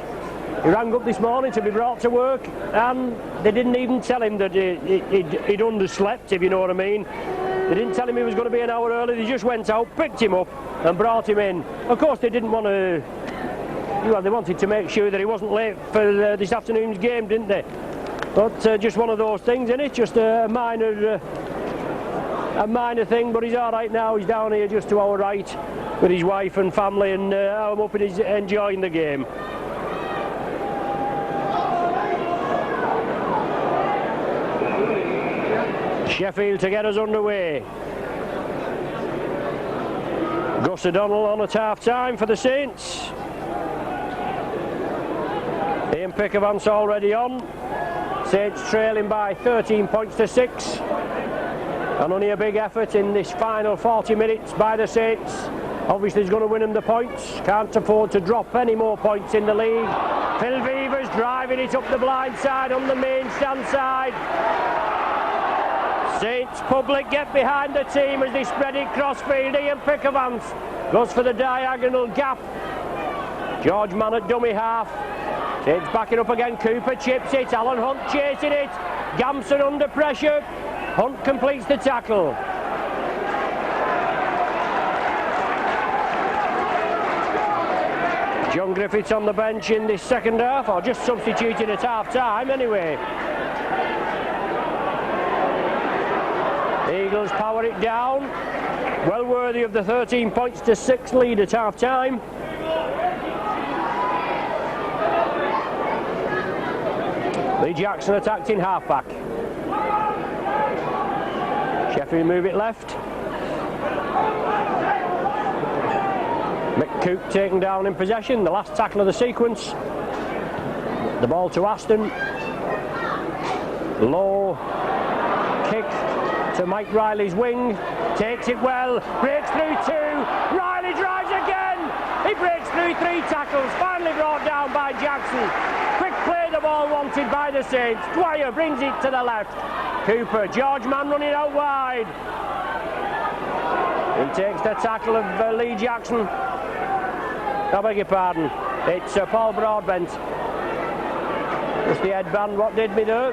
He rang up this morning to be brought to work, and they didn't even tell him that he'd underslept, if you know what I mean. They didn't tell him he was going to be an hour early. They just went out, picked him up and brought him in. Of course, they didn't want to... Well, they wanted to make sure that he wasn't late for this afternoon's game, didn't they? But just one of those things, isn't it? Just a minor thing, but he's all right now. He's down here just to our right with his wife and family, and I'm hoping he's enjoying the game. Sheffield to get us underway. Gus O'Donnell on at half-time for the Saints. Ian Pickavant's already on. Saints trailing by 13 points to 6. And only a big effort in this final 40 minutes by the Saints. Obviously he's going to win them the points. Can't afford to drop any more points in the league. Phil Beavers driving it up the blind side on the main stand side. Saints public get behind the team as they spread it crossfield. Ian Pickavant goes for the diagonal gap. George Mann at dummy half. Saints backing up again. Cooper chips it. Alan Hunt chasing it. Gamson under pressure. Hunt completes the tackle. John Griffiths on the bench in this second half, or just substituted at half-time anyway. The Eagles power it down. Well worthy of the 13 points to 6 lead at half-time. Lee Jackson attacked in half-back. Sheffield move it left. McCook taken down in possession, the last tackle of the sequence. The ball to Aston. Low kick to Mike Riley's wing. Takes it well, breaks through 2. Riley drives again. He breaks through 3 tackles, finally brought down by Jackson. Quick play, the ball wanted by the Saints. Dwyer brings it to the left. Cooper, George Mann running out wide. He takes the tackle of Lee Jackson. I beg your pardon. It's Paul Broadbent. Just the headband, what did me there?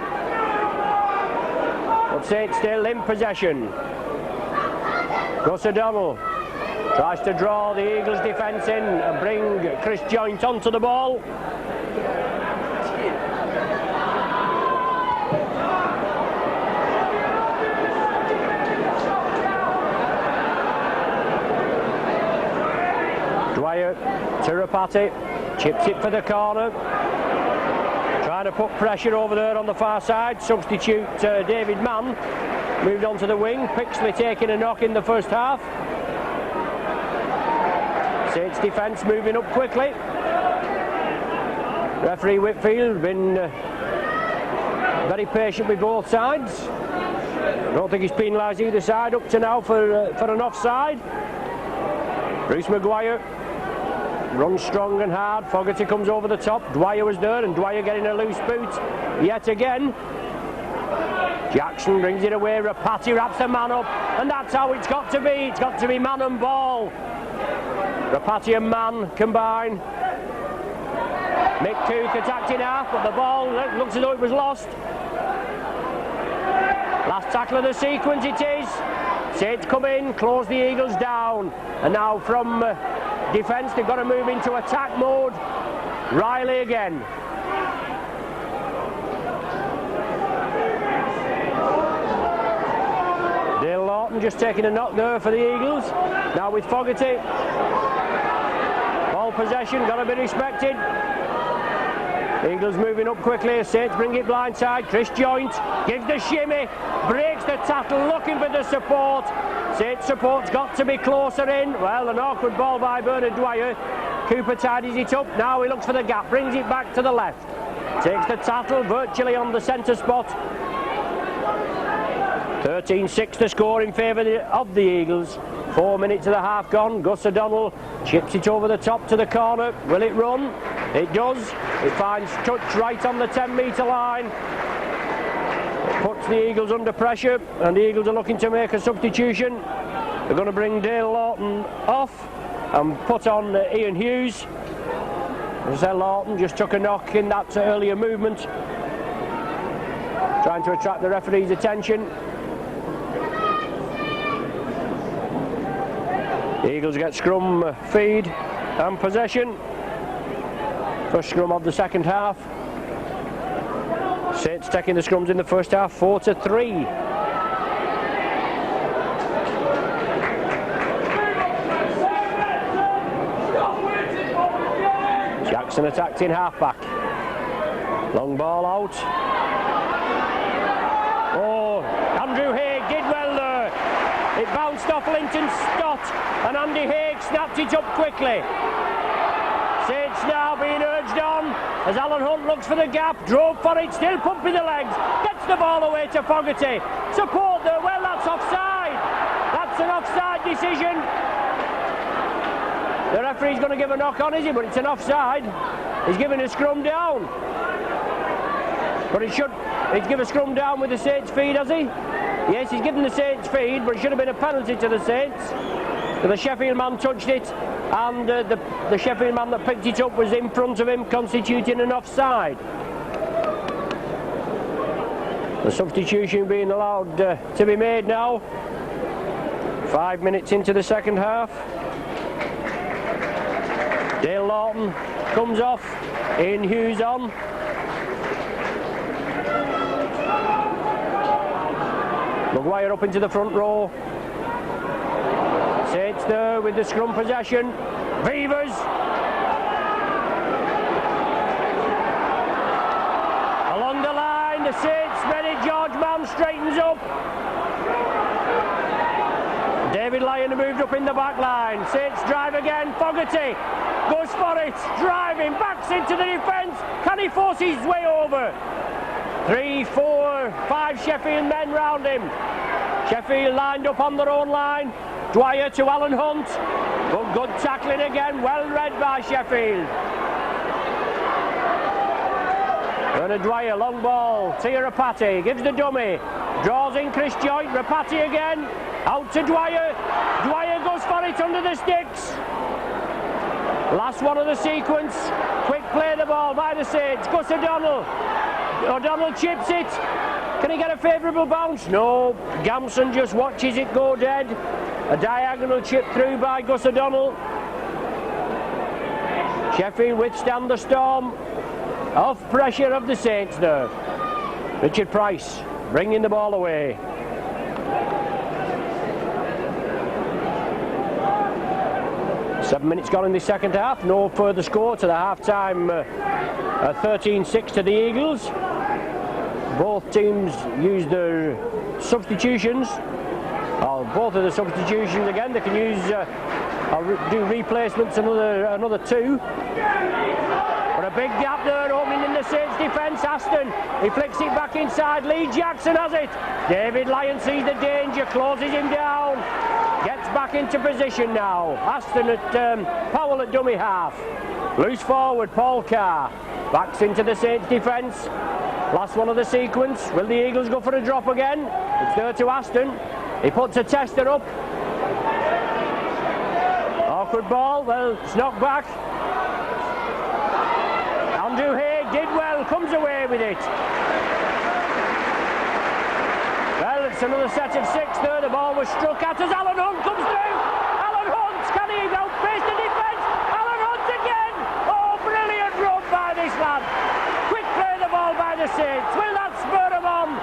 But Saints still in possession. Gus O'Donnell tries to draw the Eagles defence in and bring Chris Joynt onto the ball. Dwyer to Rapati, chips it for the corner. Trying to put pressure over there on the far side. Substitute David Mann moved on to the wing. Pixley taking a knock in the first half. Saints defence moving up quickly. Referee Whitfield been very patient with both sides. I don't think he's penalised either side up to now for an offside. Bruce Maguire runs strong and hard. Fogarty comes over the top. Dwyer was there, and Dwyer getting a loose boot yet again. Jackson brings it away. Rapati wraps the man up, and that's how it's got to be. It's got to be man and ball. Rapati and Mann combine. Mick Cooke attacked in half, but the ball looks as though it was lost. Last tackle of the sequence it is. Saints come in, close the Eagles down, and now from defence they've got to move into attack mode. Riley again. Dale Lawton just taking a knock there for the Eagles. Now with Fogarty. Ball possession, got to be respected. Eagles moving up quickly. Saints bring it blindside. Chris Joynt gives the shimmy, breaks the tackle, looking for the support. Saints support's got to be closer in. Well, an awkward ball by Bernard Dwyer. Cooper tidies it up. Now he looks for the gap, brings it back to the left. Takes the tattle virtually on the centre spot. 13-6 the score in favour of the Eagles. 4 minutes of the half gone. Gus O'Donnell chips it over the top to the corner. Will it run? It does. It finds touch right on the 10-metre line. It puts the Eagles under pressure, and the Eagles are looking to make a substitution. They're going to bring Dale Lawton off and put on Ian Hughes. As Lawton just took a knock in that earlier movement, trying to attract the referee's attention. The Eagles get scrum, feed and possession. First scrum of the second half. Saints taking the scrums in the first half, 4-3. Jackson attacked in half-back. Long ball out. Oh, Andrew Haig did well there. It bounced off Linton's stot, and Andy Haig snapped it up quickly. Saints now being urged on as Alan Hunt looks for the gap, drove for it, still pumping the legs, gets the ball away to Fogarty. Support there, well, that's offside. That's an offside decision. The referee's going to give a knock on, is he? But it's an offside. He's giving a scrum down. But he's given a scrum down with the Saints feed, has he? Yes, he's given the Saints feed, but it should have been a penalty to the Saints. The Sheffield man touched it, and the Sheffield man that picked it up was in front of him, constituting an offside. The substitution being allowed to be made now. 5 minutes into the second half. Dale Lawton comes off, Ian Hughes on. Maguire up into the front row. Saints there with the scrum possession. Beavers. Along the line, the Saints ready. George Mann straightens up. David Lyon moved up in the back line. Saints drive again. Fogarty goes for it. Driving, backs into the defence. Can he force his way over? 3, 4, 5 Sheffield men round him. Sheffield lined up on their own line. Dwyer to Alan Hunt. But good tackling again. Well read by Sheffield. Bernard Dwyer, long ball. Tia Rapati gives the dummy. Draws in Chris Joynt. Rapati again. Out to Dwyer. Dwyer goes for it under the sticks. Last one of the sequence. Quick play the ball by the Saints. Gus O'Donnell. O'Donnell chips it. Can he get a favourable bounce? No. Gamson just watches it go dead. A diagonal chip through by Gus O'Donnell. Sheffield withstand the storm of pressure of the Saints there. Richard Price bringing the ball away. Seven minutes gone in the second half. No further score to the half-time. 13-6 to the Eagles. Both teams used their substitutions. Both of the substitutions again. They can use do replacements another 2. But a big gap there opening in the Saints defence. Aston, he flicks it back inside. Lee Jackson has it. David Lyon sees the danger, closes him down. Gets back into position now. Aston at Powell at dummy half. Loose forward, Paul Carr. Backs into the Saints defence. Last one of the sequence. Will the Eagles go for a drop again? It's there to Aston. He puts a tester up. Awkward ball. Well, it's knocked back. Andrew Haig did well. Comes away with it. Well, it's another set of 6 there. The ball was struck at as Alan Hunt comes through. Alan Hunt, can he outpace the defence? Alan Hunt again. Oh, brilliant run by this lad. Quick play the ball by the Saints. Will that spur him on?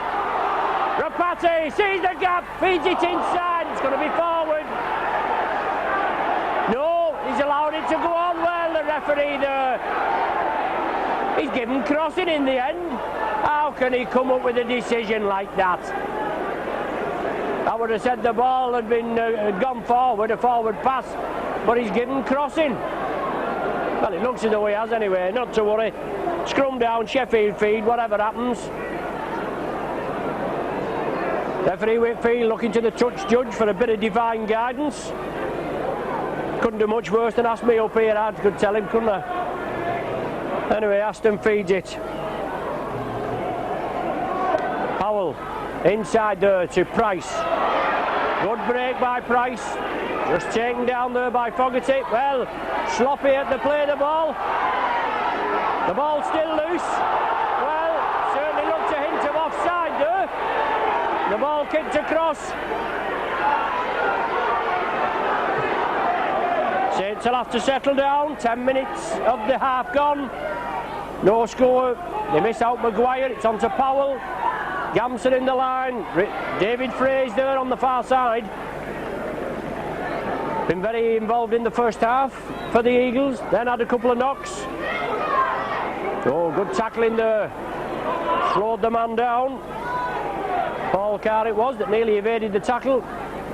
Rapati sees the gap, feeds it inside. It's going to be forward. No, he's allowed it to go on. Well, the referee there. He's given crossing in the end. How can he come up with a decision like that? I would have said the ball had been gone forward, a forward pass, but he's given crossing. Well, it looks as though he has anyway, not to worry. Scrum down, Sheffield feed, whatever happens. Referee Whitfield looking to the touch judge for a bit of divine guidance. Couldn't do much worse than ask me up here, I could tell him, couldn't I? Anyway, Aston feeds it. Powell inside there to Price. Good break by Price. Just taken down there by Fogarty. Well, sloppy at the play, the ball. The ball's still loose. Well, certainly looked a hint of offside there. The ball kicked across. Saints will have to settle down. 10 minutes of the half gone. No score. They miss out Maguire. It's on to Powell. Gamson in the line. David Fraser there on the far side. Been very involved in the first half for the Eagles. Then had a couple of knocks. Oh, good tackling there. Slowed the man down. Paul Carr it was that nearly evaded the tackle.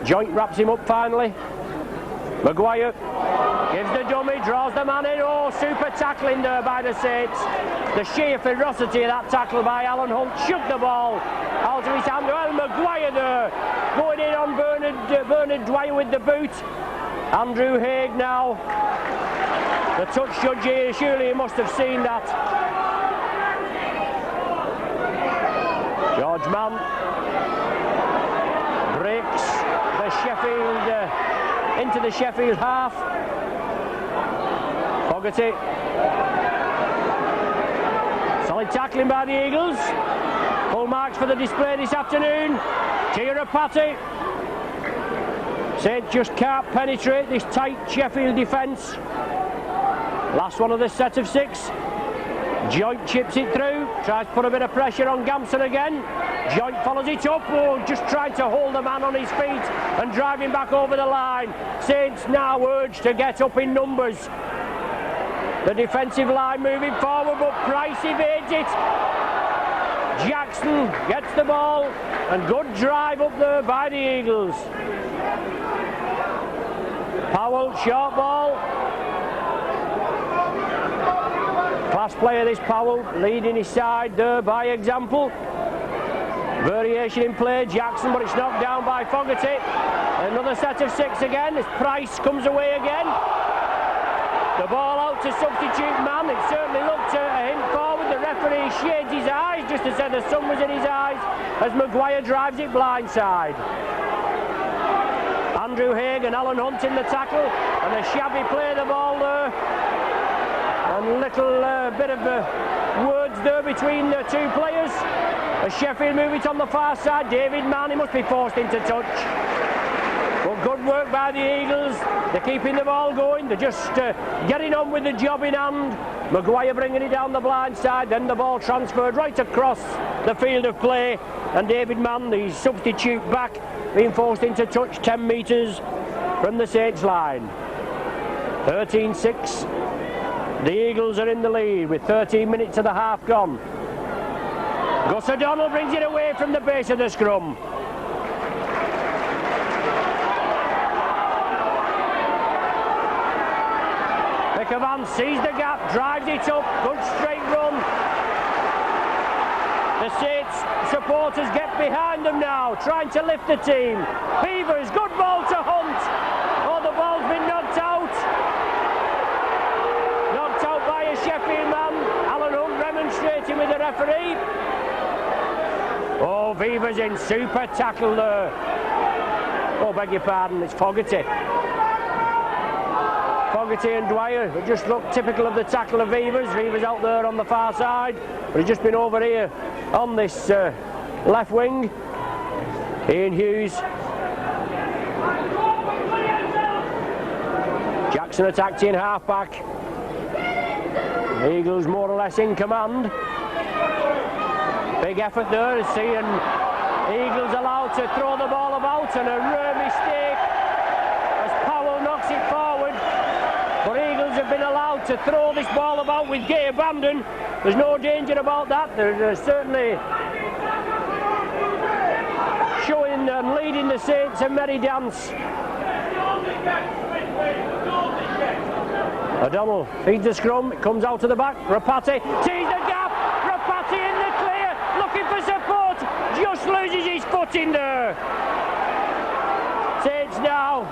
Joint wraps him up finally. Maguire gives the dummy, draws the man in. Oh, super tackling there by the Saints. The sheer ferocity of that tackle by Alan Hunt shook the ball out of his hand. Well, Maguire there going in on Bernard Dwyer with the boot. Andrew Haig now. The touch judge here, surely he must have seen that. George Mann breaks the Sheffield into the Sheffield half. Fogarty. Solid tackling by the Eagles. Full marks for the display this afternoon. Tirapati. Saints just can't penetrate this tight Sheffield defence. Last one of this set of 6. Joint chips it through, tries to put a bit of pressure on Gamson again. Joint follows it up, oh, just trying to hold the man on his feet and drive him back over the line. Saints now urged to get up in numbers. The defensive line moving forward, but Price evades it. Jackson gets the ball, and good drive up there by the Eagles. Powell, short ball. Class player this Powell, leading his side there by example. Variation in play, Jackson, but it's knocked down by Fogarty. Another set of 6 again as Price comes away again. The ball out to substitute man. It certainly looked a hint forward. The referee shades his eyes just to say the sun was in his eyes as Maguire drives it blindside. Andrew Haig and Alan Hunt in the tackle, and a shabby play the ball there. And little bit of words there between the two players. As Sheffield move it on the far side, David Mann, he must be forced into touch. But good work by the Eagles. They're keeping the ball going. They're just getting on with the job in hand. Maguire bringing it down the blind side. Then the ball transferred right across the field of play. And David Mann, the substitute back, being forced into touch 10 metres from the Saints line. 13-6. The Eagles are in the lead with 13 minutes of the half gone. Gus O'Donnell brings it away from the base of the scrum. Van sees the gap, drives it up, good straight run. The Saints supporters get behind them now, trying to lift the team. Beavers, good ball to Hunt. Oh, the ball's been knocked out. Knocked out by a Sheffield man. Alan Hunt remonstrating with the referee. Oh, Beavers in super tackle there. Oh, beg your pardon, it's Fogarty. Fogarty and Dwyer, it just looked typical of the tackle of Beavers. Beavers out there on the far side, but he's just been over here on this left wing. Ian Hughes. Jackson attacked in half back. The Eagles more or less in command. Big effort there, seeing Eagles allowed to throw the ball about, and a rare mistake as Powell knocks it forward. But Eagles have been allowed to throw this ball about with gay abandon. There's no danger about that. They're certainly showing and leading the Saints a merry dance. O'Donnell feeds the scrum, it comes out to the back, Rapati sees the gap, Rapati in the clear, looking for support, just loses his footing there. Saints now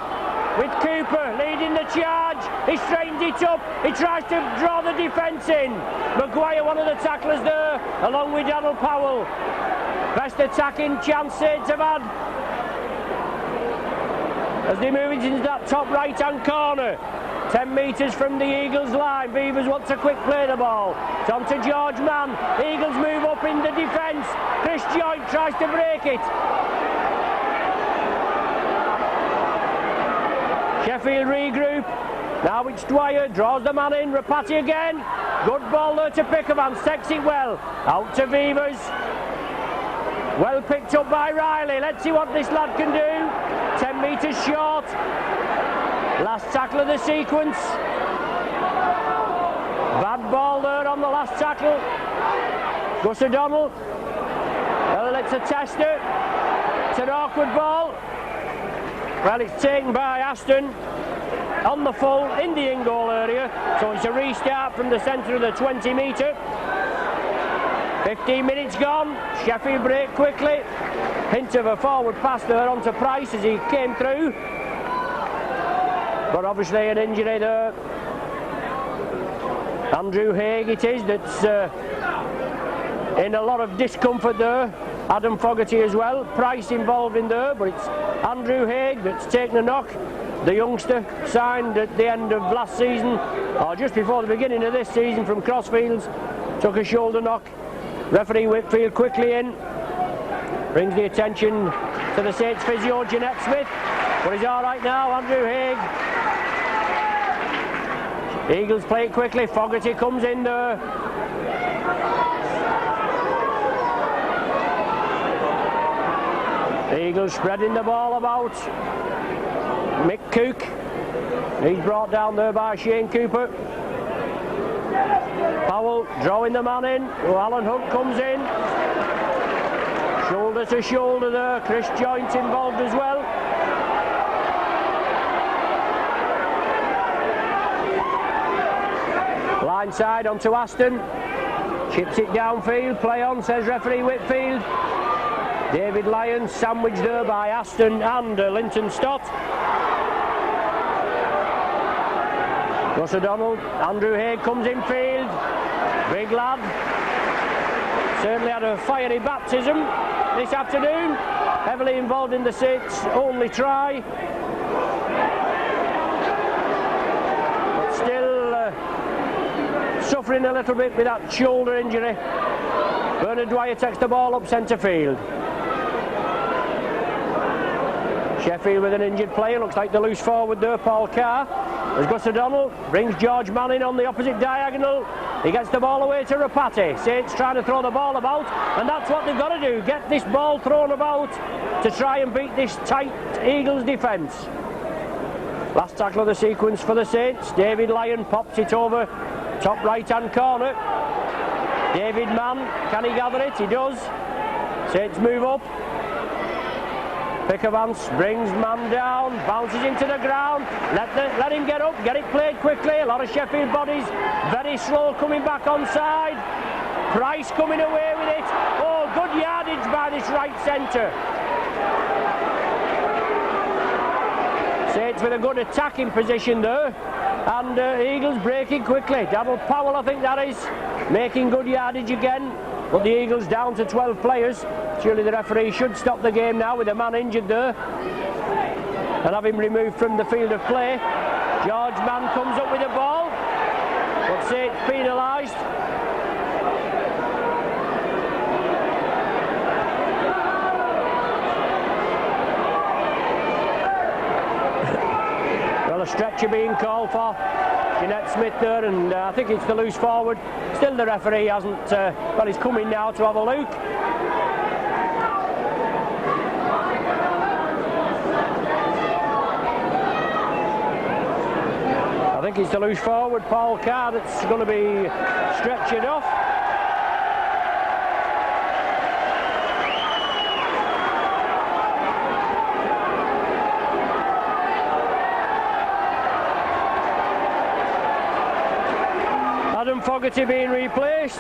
with Cooper leading the charge, he straightens it up, he tries to draw the defence in. Maguire, one of the tacklers there, along with Donald Powell. Best attacking chance Saints have had as they move into that top right hand corner. 10 metres from the Eagles line. Beavers wants a quick play the ball. It's on to George Mann. Eagles move up in the defence. Chris Joint tries to break it. Sheffield regroup. Now it's Dwyer, draws the man in. Rapati again. Good ball there to Pickavans, takes it well. Out to Beavers. Well picked up by Riley. Let's see what this lad can do. 10 metres short. Last tackle of the sequence. Bad ball there on the last tackle. Gus O'Donnell. Well, it's a tester. It's an awkward ball. Well, it's taken by Aston on the full in the in-goal area. So it's a restart from the centre of the 20 metre. 15 minutes gone. Sheffield break quickly. Hint of a forward pass there onto Price as he came through. But obviously an injury there. Andrew Haig it is that's in a lot of discomfort there. Adam Fogarty as well. Price involved in there, but it's Andrew Haig that's taken a knock. The youngster signed at the end of last season, or just before the beginning of this season from Crossfields. Took a shoulder knock. Referee Whitfield quickly in. Brings the attention to the Saints physio, Jeanette Smith. But he's all right now, Andrew Haig. Eagles play it quickly, Fogarty comes in there. The Eagles spreading the ball about. Mick Cook, he's brought down there by Shane Cooper. Powell drawing the man in. Oh, Alan Hunt comes in. Shoulder to shoulder there, Chris Joint involved as well. Line side onto Aston. Chips it downfield, play on, says referee Whitfield. David Lyon sandwiched there by Aston and Linton Stott. Gus O'Donnell, Andrew Haig comes in field. Big lad. Certainly had a fiery baptism this afternoon. Heavily involved in the Saints' only try. But still suffering a little bit with that shoulder injury. Bernard Dwyer takes the ball up centre field. Sheffield with an injured player, looks like the loose forward there, Paul Carr. There's Gus O'Donnell, brings George Mann in on the opposite diagonal. He gets the ball away to Rapati. Saints trying to throw the ball about, and that's what they've got to do, get this ball thrown about to try and beat this tight Eagles defence. Last tackle of the sequence for the Saints. David Lyon pops it over, top right-hand corner. David Mann, can he gather it? He does. Saints move up. Pickavans brings Mann down, bounces into the ground, let him get up, get it played quickly. A lot of Sheffield bodies, very slow coming back onside. Price coming away with it. Oh, good yardage by this right centre. Saints with a good attacking position there, and Eagles breaking quickly. Donald Powell, I think that is, making good yardage again. But the Eagles down to 12 players. Surely the referee should stop the game now with a man injured there and have him removed from the field of play. George Mann comes up with the ball, but Saints penalised. Well, a stretcher being called for Jeanette Smith there, and I think it's the loose forward. Still the referee hasn't, well, he's coming now to have a look. I think it's the loose forward, Paul Carr, that's going to be stretchered off. and Fogarty being replaced.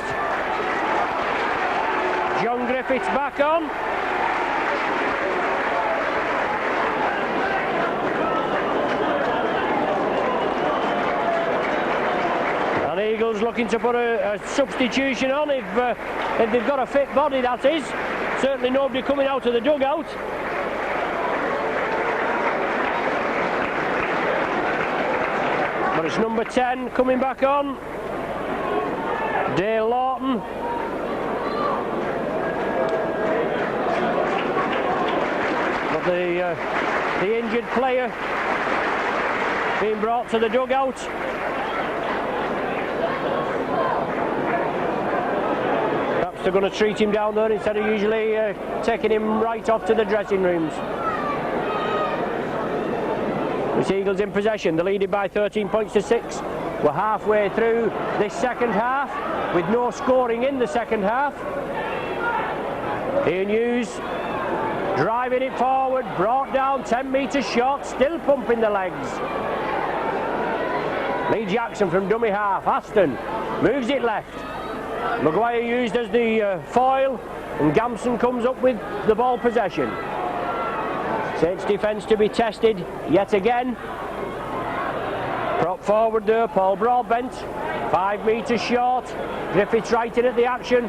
John Griffiths back on. And Eagles looking to put a substitution on if they've got a fit body, that is. Certainly nobody coming out of the dugout. But it's number 10 coming back on. Dale Lawton. But the injured player being brought to the dugout. Perhaps they're going to treat him down there instead of usually taking him right off to the dressing rooms. It's Eagles in possession. They're leading by 13 points to 6. We're halfway through this second half with no scoring in the second half. Ian Hughes driving it forward, brought down 10 metres short, still pumping the legs. Lee Jackson from dummy half. Aston moves it left. Maguire used as the foil, and Gamson comes up with the ball possession. Saints defence to be tested yet again. Prop forward there, Paul Broadbent, 5 metres short. Griffiths right in at the action.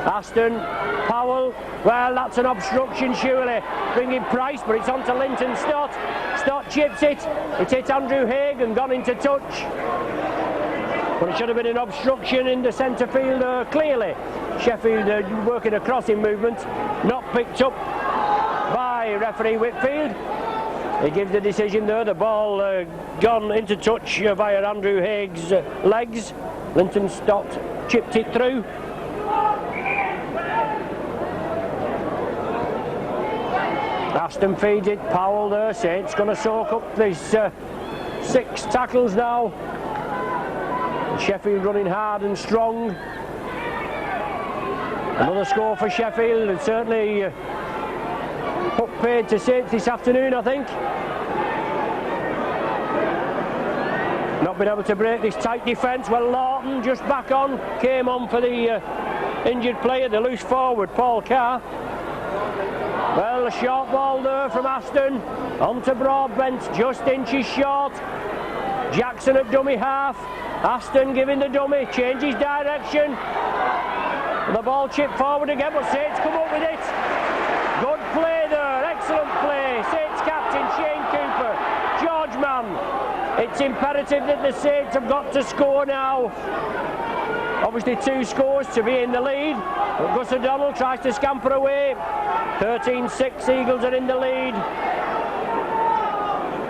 Aston, Powell, well, that's an obstruction surely. Bringing Price, but it's on to Linton Stott. Stott chips it. It hit Andrew Haig and gone into touch. But it should have been an obstruction in the centre field clearly. Sheffield working a crossing movement, not picked up by referee Whitfield. He gives the decision there. The ball gone into touch via Andrew Haig's legs. Linton Stott chipped it through. Aston feeds it. Powell there. Saints going to soak up these 6 tackles now. Sheffield running hard and strong. Another score for Sheffield, and certainly put paid to Saints this afternoon, I think. Not been able to break this tight defence. Well, Lawton just back on, came on for the injured player, the loose forward, Paul Carr. Well, a short ball there from Aston, on to Broadbent, just inches short. Jackson at dummy half. Aston giving the dummy, changes direction. The ball chipped forward again, but Saints come up with it. Good play there, excellent play. Saints captain Shane Cooper, George Mann. It's imperative that the Saints have got to score now. Obviously 2 scores to be in the lead. But Gus O'Donnell tries to scamper away. 13-6, Eagles are in the lead.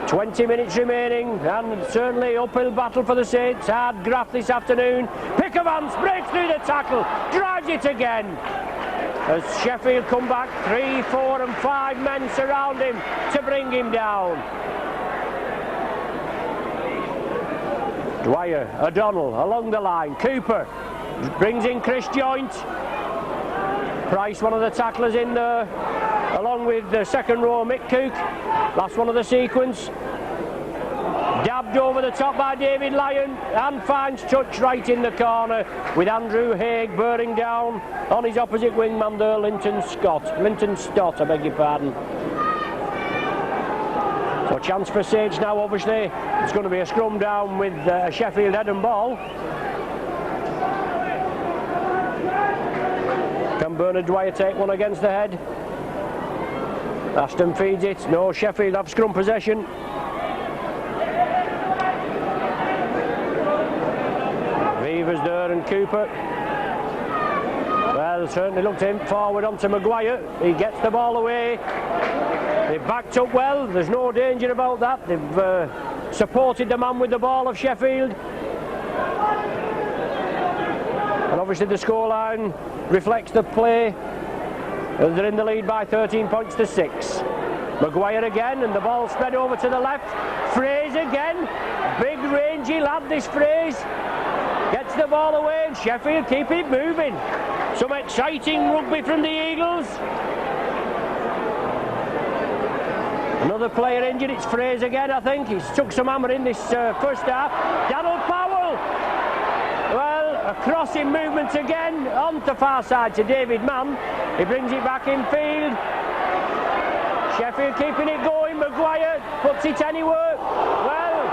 20 minutes remaining, and certainly uphill battle for the Saints. Hard graft this afternoon. Pick of Vance breaks through the tackle, drives it again. As Sheffield come back, 3, 4 and 5 men surround him to bring him down. Dwyer, O'Donnell along the line. Cooper brings in Chris Joint. Price, one of the tacklers in there, along with the second row Mick Cook. Last one of the sequence. Dabbed over the top by David Lyon, and finds touch right in the corner with Andrew Haig bearing down on his opposite wingman there, Linton Stott, I beg your pardon. So chance for Sage now, obviously. It's going to be a scrum down with Sheffield head and ball. Can Bernard Dwyer take one against the head? Aston feeds it. No, Sheffield have scrum possession. Beavers there and Cooper. Well, certainly looked in forward onto Maguire. He gets the ball away. They've backed up well. There's no danger about that. They've supported the man with the ball of Sheffield. And obviously the scoreline reflects the play. They're in the lead by 13 points to 6. Maguire again, and the ball spread over to the left. Fraser again. Big rangy lad, this Fraser. Gets the ball away, and Sheffield keeping it moving. Some exciting rugby from the Eagles. Another player injured. It's Fraser again, I think. He's took some hammer in this first half. Donald Powell. A crossing movement again, on the far side to David Mann. He brings it back in field. Sheffield keeping it going, Maguire puts it anywhere. Well,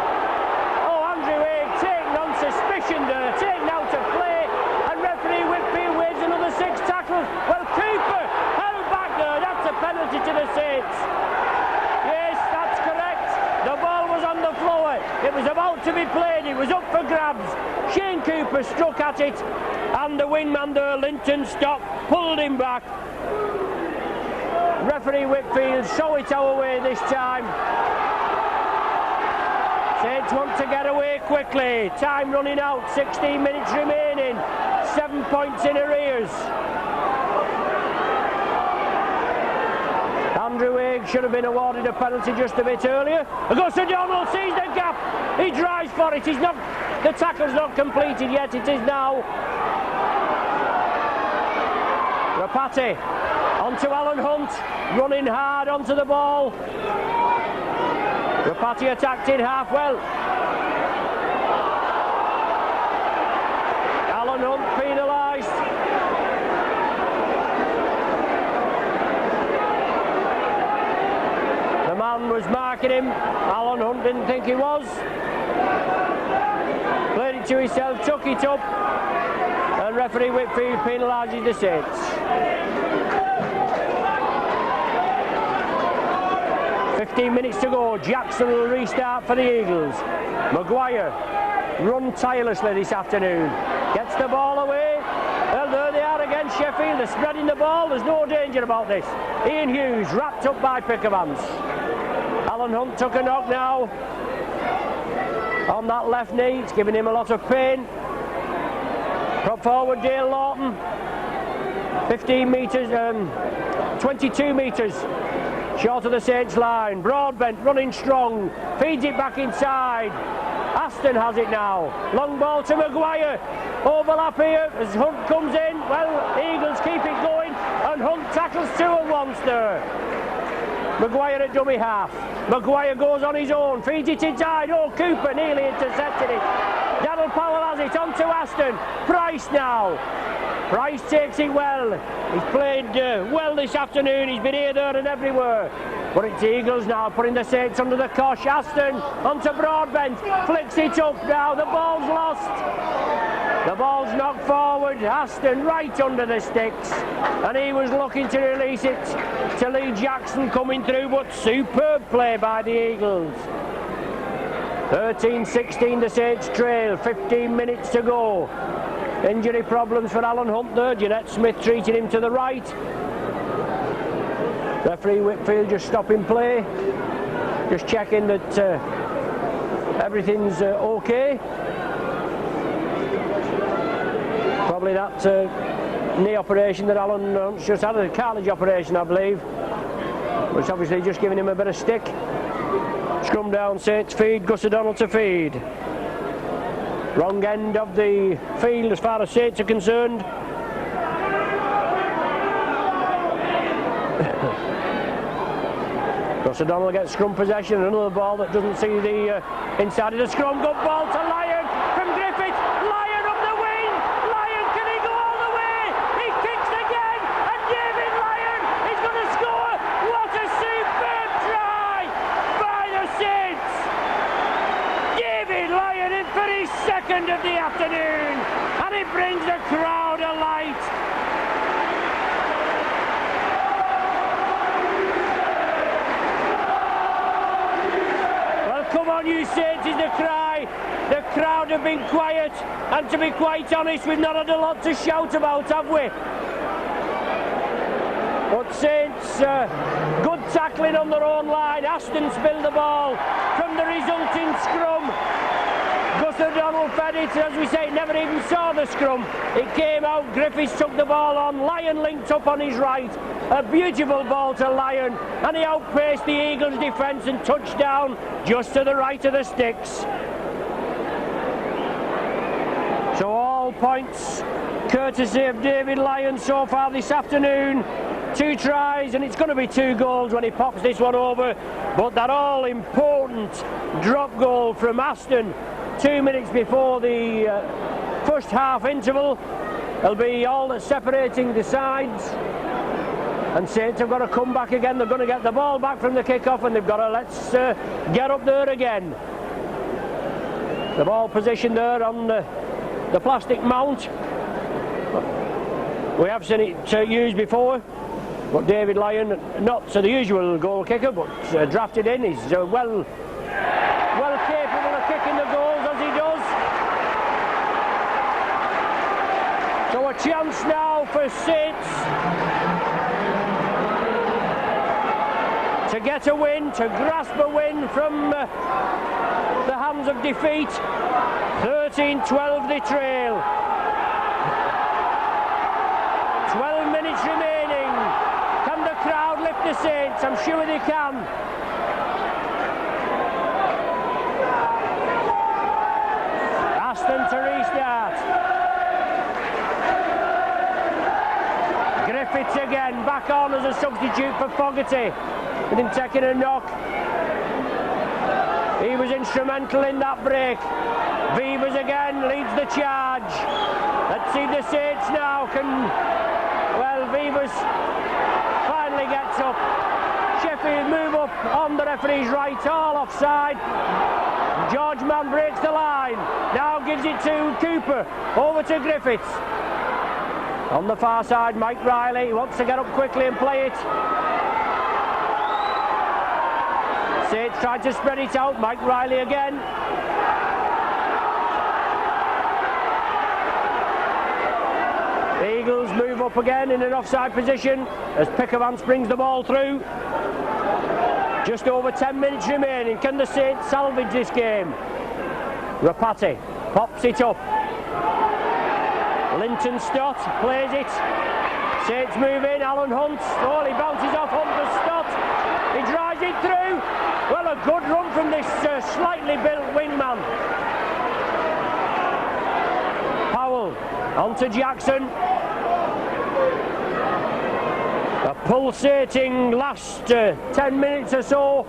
Andrew Haigh taken on suspicion there, taken out of play, and referee Whitfield waves another 6 tackles. Well, Cooper held back there, that's a penalty to the Saints. Yes, that's correct. The ball was on the floor, it was about to be played, it was up for grabs. Shane Cooper struck at it, and the wingman there, Linton, stopped, pulled him back. Referee Whitfield saw it our way this time. Saints want to get away quickly. Time running out, 16 minutes remaining. 7 points in arrears. Andrew Haigh should have been awarded a penalty just a bit earlier. Gus O'Donnell sees the gap. He drives for it. The tackle's not completed yet. It is now. Rapati onto Alan Hunt, running hard onto the ball. Rapati attacked in half well. Alan Hunt penalised. The man was marking him. Alan Hunt didn't think he was. Played it to himself, took it up, and referee Whitfield penalises the Saints. 15 minutes to go. Jackson will restart for the Eagles. Maguire run tirelessly this afternoon. Gets the ball away. Well, there they are again, Sheffield. They're spreading the ball. There's no danger about this. Ian Hughes wrapped up by Pickermans. Alan Hunt took a knock now on that left knee. It's giving him a lot of pain. Prop forward Dale Lawton. 15 metres, 22 metres short of the Saints line. Broadbent running strong, feeds it back inside. Aston has it now. Long ball to Maguire. Overlap here as Hunt comes in. Well, Eagles keep it going, and Hunt tackles 2 at once there. Maguire at dummy half. Maguire goes on his own, feeds it inside. Oh, Cooper nearly intercepted it. Daniel Powell has it on to Aston. Price now. Price takes it well. He's played well this afternoon. He's been here, there and everywhere. But it's Eagles now putting the Saints under the cosh. Aston onto Broadbent. Flicks it up now. The ball's lost. The ball's knocked forward. Aston right under the sticks. And he was looking to release it to Lee Jackson coming through. But superb play by the Eagles. 13-16 the Saints trail. 15 minutes to go. Injury problems for Alan Hunt there. Jeanette Smith treating him to the right. Referee Whitfield just stopping play. Just checking that everything's okay. Probably that knee operation that Alan Hunt's just had, a cartilage operation I believe. But it's obviously just giving him a bit of stick. Scrum down, Saints feed, Gus O'Donnell to feed. Wrong end of the field as far as Saints are concerned. Gus O'Donnell gets scrum possession, another ball that doesn't see the inside of the scrum. Good ball to Lyon from Griffith. Lyon up the wing. Lyon, can he go all the way? He kicks again, and David Lyon is going to score. What a superb try by the Saints. David Lyon in for his second of the afternoon, and it brings the crowd alight. Well, come on, you Saints is the cry. The crowd have been quiet, and to be quite honest, we've not had a lot to shout about, have we? But Saints, good tackling on their own line. Aston spilled the ball from the resulting scrum. Gus O'Donnell fed it, as we say, never even saw the scrum. It came out, Griffiths took the ball on, Lyon linked up on his right. A beautiful ball to Lyon, and he outpaced the Eagles' defence and touched down just to the right of the sticks. So all points courtesy of David Lyon so far this afternoon. 2 tries, and it's going to be 2 goals when he pops this one over. But that all-important drop goal from Aston 2 minutes before the first half interval. There'll be all that's separating the sides, and Saints have got to come back again. They're going to get the ball back from the kick-off, and they've got to get up there again. The ball positioned there on the plastic mount. We have seen it used before, but David Lyon, not the usual goal kicker, but drafted in. He's well capable of kicking the goals as he does. So a chance now for Saints to get a win, to grasp a win from the hands of defeat. 13-12 they trail. 12 minutes remaining. Can the crowd lift the Saints? I'm sure they can. Aston to restart. Griffiths again, back on as a substitute for Fogarty, with him taking a knock. He was instrumental in that break. Vevers again leads the charge. Let's see the Saints now well, Vevers finally gets up. Sheffield move up on the referee's right, all offside. George Mann breaks the line. Now gives it to Cooper. Over to Griffiths. On the far side, Mike Riley wants to get up quickly and play it. Saints tried to spread it out. Mike Riley again. The Eagles move up again in an offside position as Pickavance brings the ball through. Just over 10 minutes remaining. Can the Saints salvage this game? Rapati pops it up. Linton Stott plays it. Saints move in. Alan Hunt. Oh, he bounces off Hunt to Stott. He drives it through. Well, a good run from this slightly built wingman. Powell on to Jackson. A pulsating last 10 minutes or so.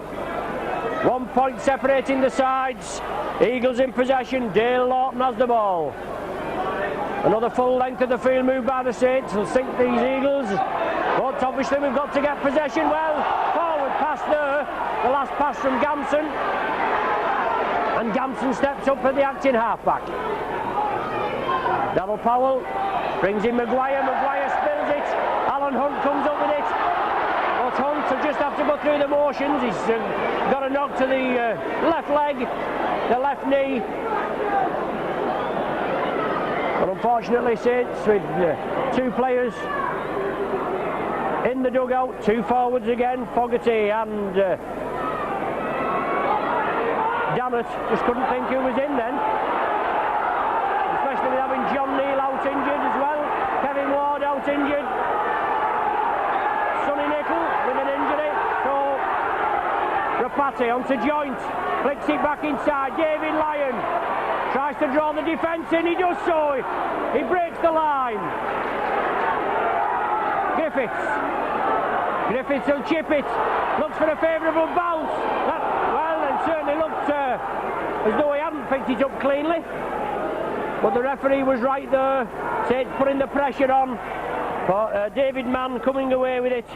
1 point separating the sides. Eagles in possession. Dale Lawton has the ball. Another full length of the field move by the Saints will sink these Eagles. But obviously we've got to get possession. Well, forward pass there. The last pass from Gamson. And Gamson steps up for the acting halfback. Darryl Powell brings in Maguire. Maguire spills it. Alan Hunt comes up with it. But Hunt will just have to go through the motions. He's got a knock to the left leg, the left knee. But unfortunately, Saints with two players in the dugout, two forwards again, Fogarty and Dammit, just couldn't think who was in then. Especially with having John Neal out injured as well, Kevin Ward out injured, Sonny Nickel with an injury. So Rapati onto Joint, flicks it back inside. David Lyon tries to draw the defence in, he does so. He breaks the line. Griffiths will chip it. Looks for a favourable bounce. It certainly looked as though he hadn't picked it up cleanly. But the referee was right there. Saints putting the pressure on. For David Mann coming away with it.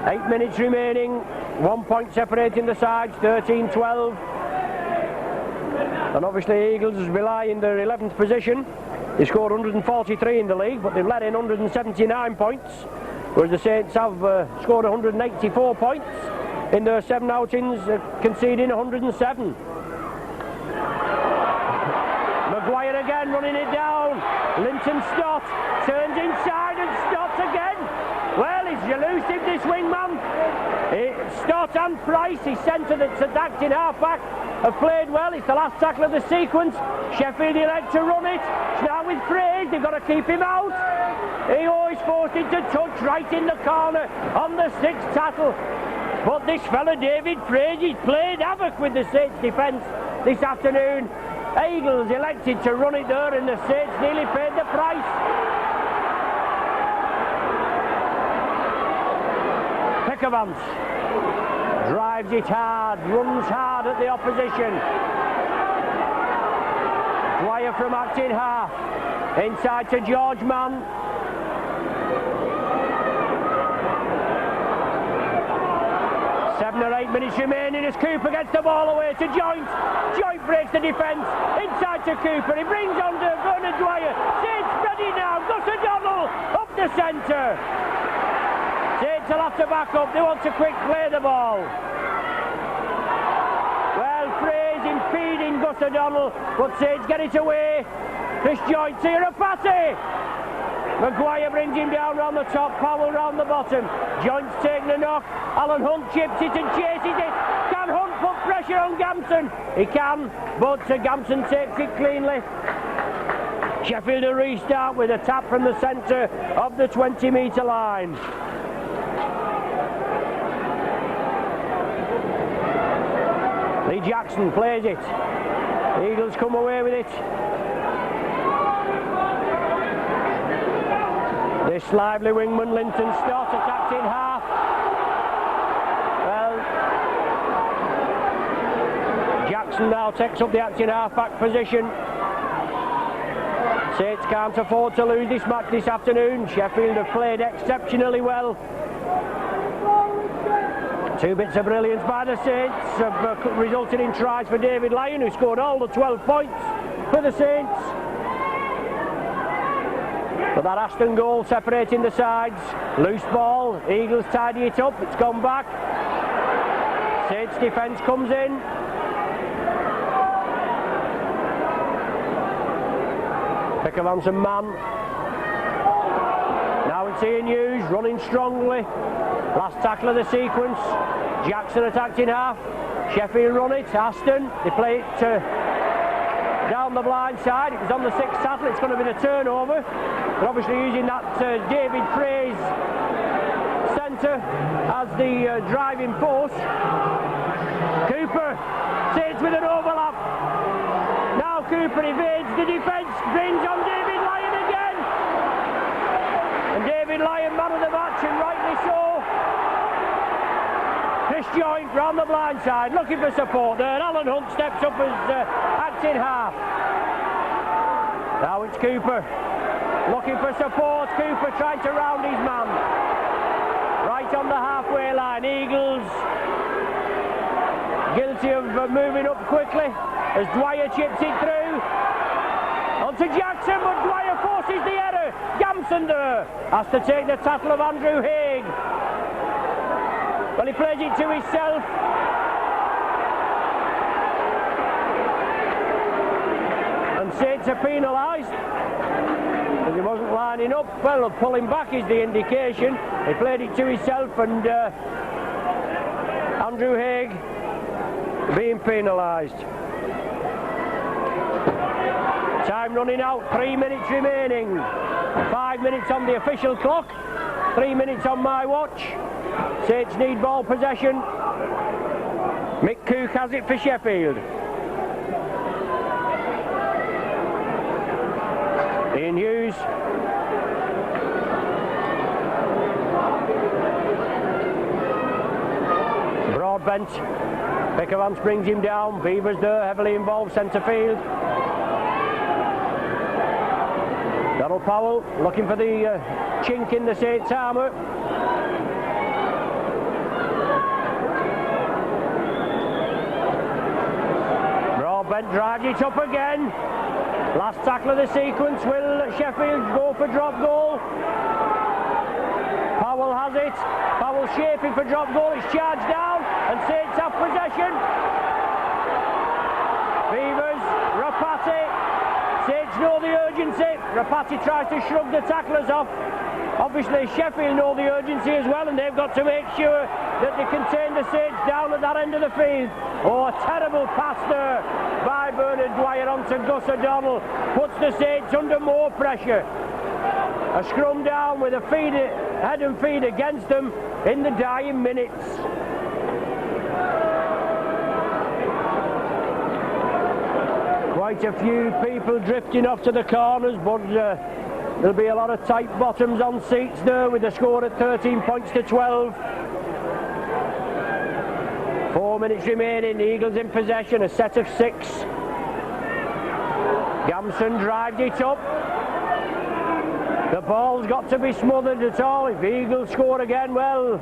8 minutes remaining. 1 point separating the sides. 13-12. And obviously Eagles rely in their 11th position. They scored 143 in the league, but they've let in 179 points, whereas the Saints have scored 184 points in their 7 outings, conceding 107. Maguire again running it down. Linton Stott turns inside and Stott again. Well, he's elusive, this wingman. Stott and Price, his centre that's acting half-back, have played well. It's the last tackle of the sequence. Sheffield elect to run it. It's now with Fraze. They've got to keep him out. He always forced into touch right in the corner on the 6th tackle. But this fella, David Fraze, he's played havoc with the Saints defence this afternoon. Eagles elected to run it there, and the Saints nearly paid the price. Pickavance drives it hard, runs hard at the opposition. Dwyer from acting half. Inside to George Mann. Seven or 8 minutes remaining as Cooper gets the ball away to Joint. Joint breaks the defence. Inside to Cooper. He brings on to Bernard Dwyer. Saints ready now. Gus O'Donnell up the centre. Saints will have to back up. They want to quick play the ball. Well, Fraser impeding Gus O'Donnell, but Saints get it away. Chris Joint, Tirapati. Maguire brings him down round the top, Powell round the bottom. Joint's taking a knock. Alan Hunt chips it and chases it. Can Hunt put pressure on Gamson? He can, but Gamson takes it cleanly. Sheffield will restart with a tap from the centre of the 20-metre line. Lee Jackson plays it. Eagles come away with it. This lively wingman, Linton Stott, attacked in half. Well, Jackson now takes up the acting half-back position. Saints can't afford to lose this match this afternoon. Sheffield have played exceptionally well. 2 bits of brilliance by the Saints have resulted in tries for David Lyon, who scored all the 12 points for the Saints. But that Aston goal separating the sides. Loose ball, Eagles tidy it up, it's gone back. Saints defence comes in. Pickavance and Mann. Now it's Ian Hughes running strongly. Last tackle of the sequence. Jackson attacked in half. Sheffield run it. Aston, they play it down the blind side. It was on the 6th tackle. It's going to be the turnover. They're obviously using that David Fraser centre as the driving force. Cooper sits with an overlap. Now Cooper evades the defence, brings on David Lyon again. And David Lyon, man of the match, and rightly so. Chris Joint round the blind side, looking for support there. Alan Hunt steps up as acting half. Now it's Cooper, looking for support. Cooper trying to round his man. Right on the halfway line. Eagles guilty of moving up quickly as Dwyer chips it through. Onto Jackson, but Dwyer forces the error. Gamson there has to take the tackle of Andrew Haig. Well, he plays it to himself. And Saints are penalised because he wasn't lining up. Well, pulling back is the indication. He played it to himself, and Andrew Haig being penalised. Time running out, 3 minutes remaining. 5 minutes on the official clock, 3 minutes on my watch. Saints need ball possession. Mick Cook has it for Sheffield. Ian Hughes. Broadbent. Pickavance brings him down. Beavers there, heavily involved, centre field. Donald Powell looking for the chink in the Saints' armour. Broadbent drives it up again. Last tackle of the sequence. Will Sheffield go for drop goal? Powell has it. Powell shaping for drop goal. It's charged down and Saints have possession. Beavers, Rapati. Saints know the urgency. Rapati tries to shrug the tacklers off. Obviously Sheffield know the urgency as well, and they've got to make sure that they contain the Saints down at that end of the field. Oh, a terrible pass there by Bernard Dwyer onto Gus O'Donnell. Puts the Saints under more pressure. A scrum down with a head and feet against them in the dying minutes. Quite a few people drifting off to the corners, but there'll be a lot of tight bottoms on seats there with the score at 13 points to 12. 4 minutes remaining, Eagles in possession, a set of 6. Gamson drives it up. The ball's got to be smothered at all. If Eagles score again, well,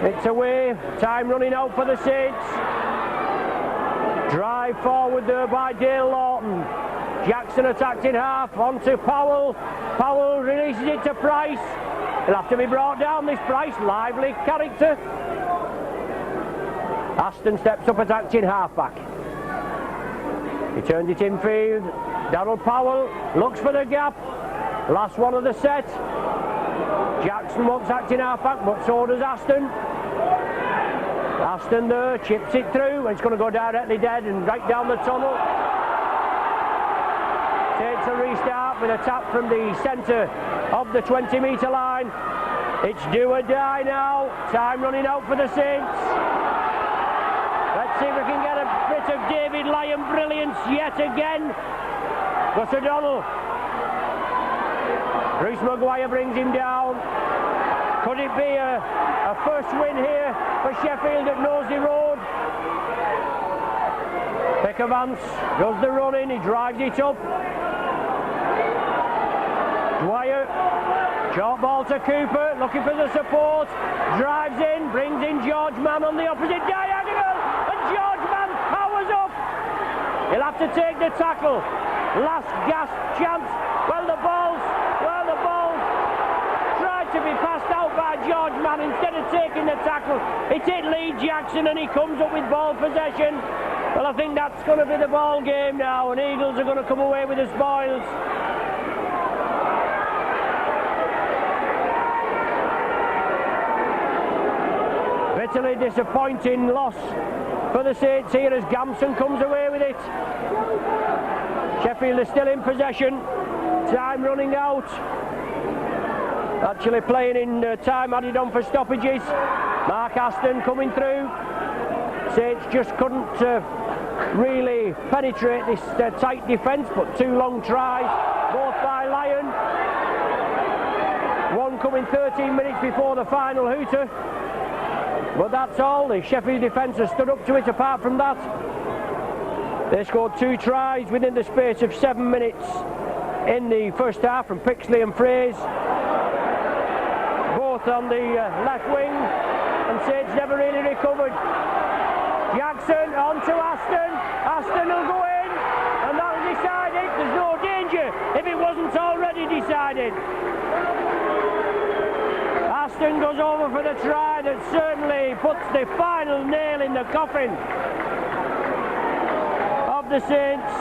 it's away. Time running out for the Saints. Drive forward there by Dale Lawton. Jackson attacked in half, on to Powell. Powell releases it to Price. He'll have to be brought down, this Price, lively character. Aston steps up, attacked in half-back. He turns it in field. Darryl Powell looks for the gap. Last one of the set. Jackson wants acting half-back, but so does Aston. Aston there, chips it through. It's going to go directly dead and right down the tunnel. Takes a restart with a tap from the centre of the 20-metre line. It's do or die now. Time running out for the Saints. Let's see if we can get a bit of David Lyon brilliance yet again. Gus O'Donnell. Bruce Maguire brings him down. Could it be a first win here for Sheffield at Knowsley Road? Becker Vance does the running, he drives it up. Dwyer, short ball to Cooper, looking for the support. Drives in, brings in George Mann on the opposite diagonal. And George Mann powers up. He'll have to take the tackle. Last gasp chance. Well, the ball tried to be passed out by George Mann instead of taking the tackle. It hit Lee Jackson and he comes up with ball possession. Well, I think that's going to be the ball game now, and Eagles are going to come away with the spoils. Bitterly disappointing loss for the Saints here as Gamson comes away with it. Sheffield is still in possession. Time running out. Actually playing in time added on for stoppages. Mark Aston coming through. Saints just couldn't really penetrate this tight defence, but two long tries, both by Lyon. One coming 13 minutes before the final hooter. But that's all. The Sheffield defence has stood up to it. Apart from that, they scored two tries within the space of 7 minutes in the first half from Pixley and Fraze, both on the left wing, and Saints never really recovered. Jackson on to Aston. Aston will go in, and that'll decide it. There's no danger if it wasn't already decided. Aston goes over for the try that certainly puts the final nail in the coffin of the Saints.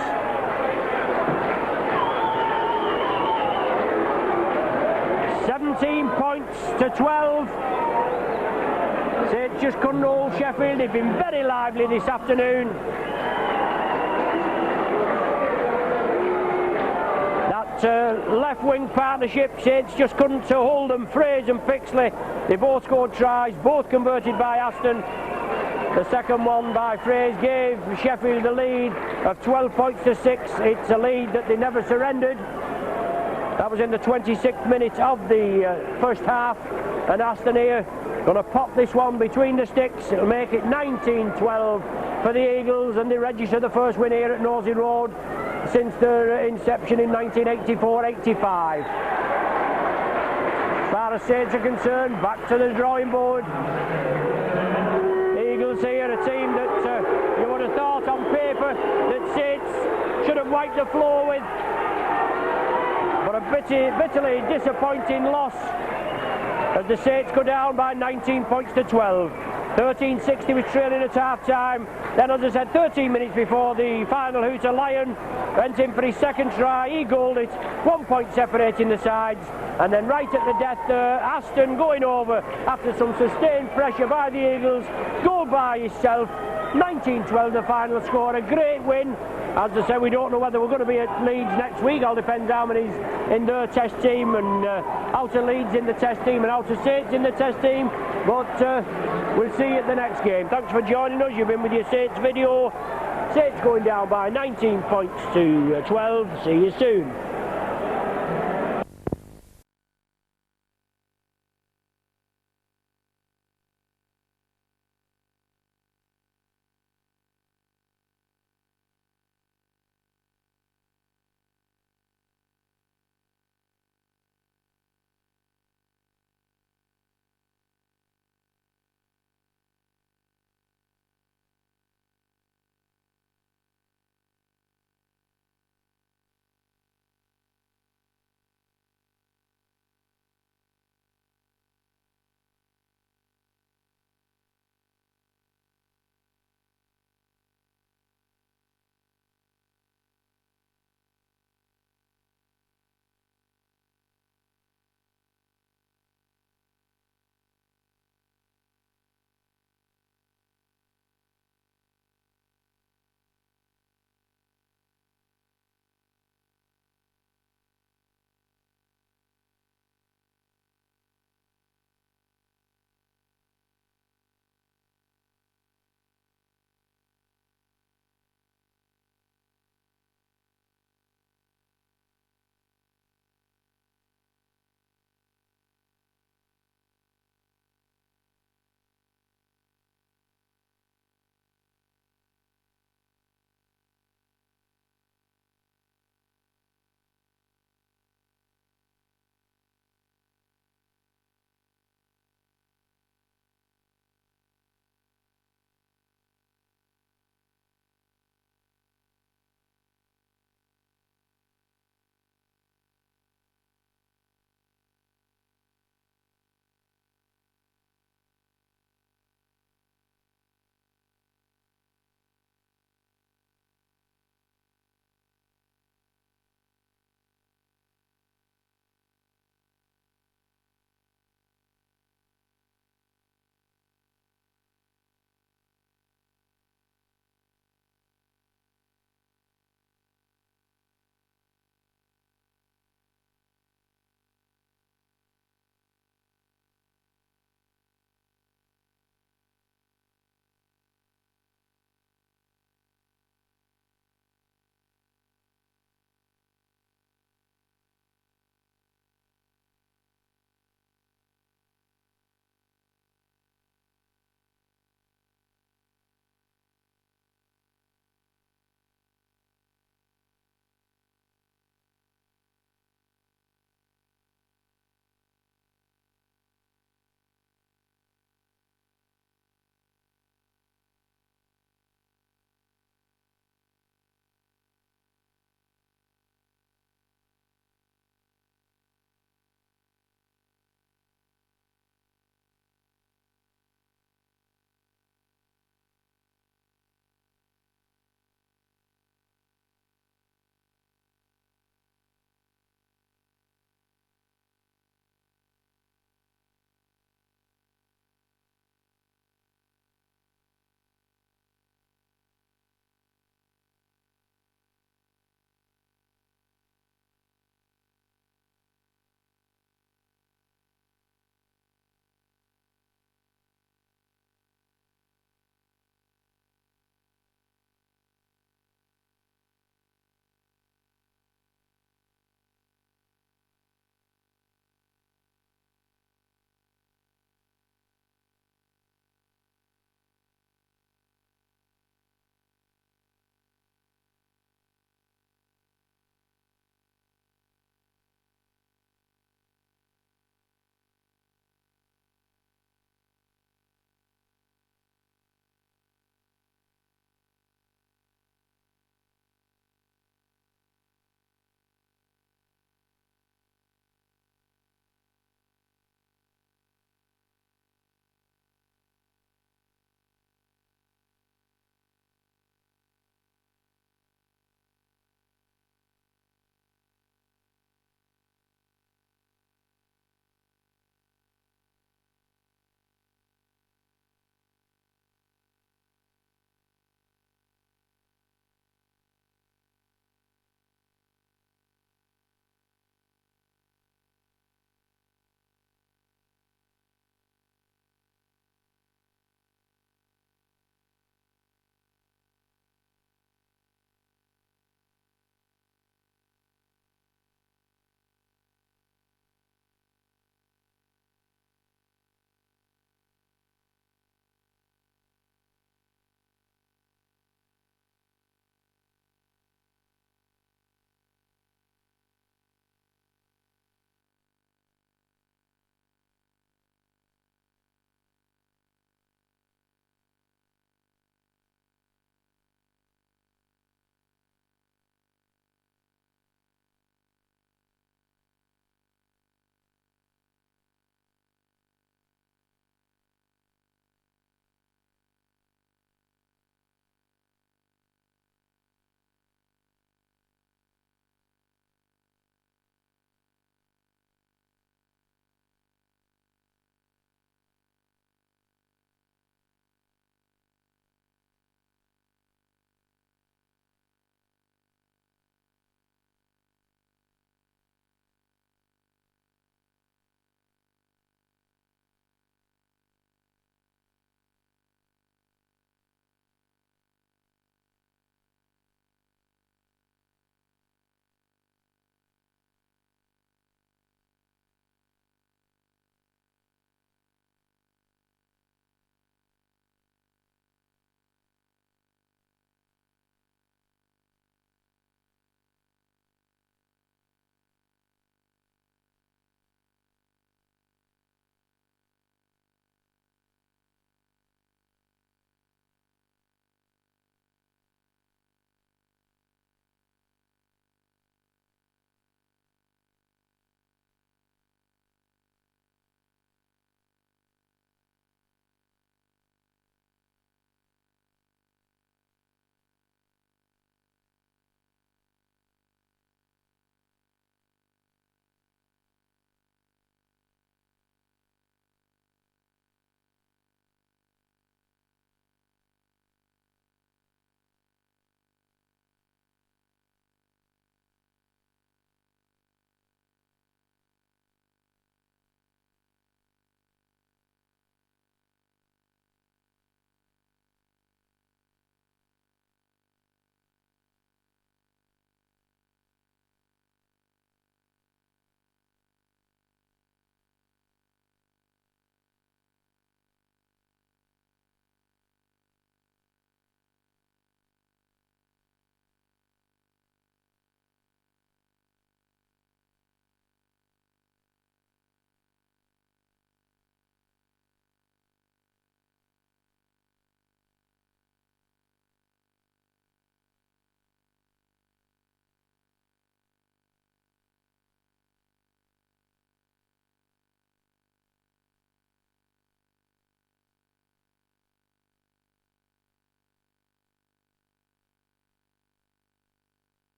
£17-12. Saints just couldn't hold Sheffield. They've been very lively this afternoon. Left wing partnership, Saints just couldn't hold them. Fraze and Pixley, they both scored tries, both converted by Aston. The second one by Fraze gave Sheffield a lead of 12 points to 6. It's a lead that they never surrendered. That was in the 26th minute of the first half, and Aston here going to pop this one between the sticks. It'll make it 19-12 for the Eagles, and they register the first win here at Knowsley Road since their inception in 1984-85. As far as Saints are concerned, back to the drawing board. Eagles here, a team that you would have thought on paper that Saints should have wiped the floor with, but a bitterly disappointing loss as the Saints go down by 19 points to 12. 13-60 was trailing at half-time. Then, as I said, 13 minutes before the final hooter, Lyon went in for his second try. He goaled it, 1 point separating the sides. And then right at the death there, Aston going over after some sustained pressure by the Eagles. Goal by himself. 19-12 the final score. A great win. As I said, we don't know whether we're going to be at Leeds next week. All depends how many's in their test team, and out of Leeds in the test team and out of Saints in the test team. But we'll see you at the next game. Thanks for joining us. You've been with your Saints video. Saints going down by 19 points to 12. See you soon.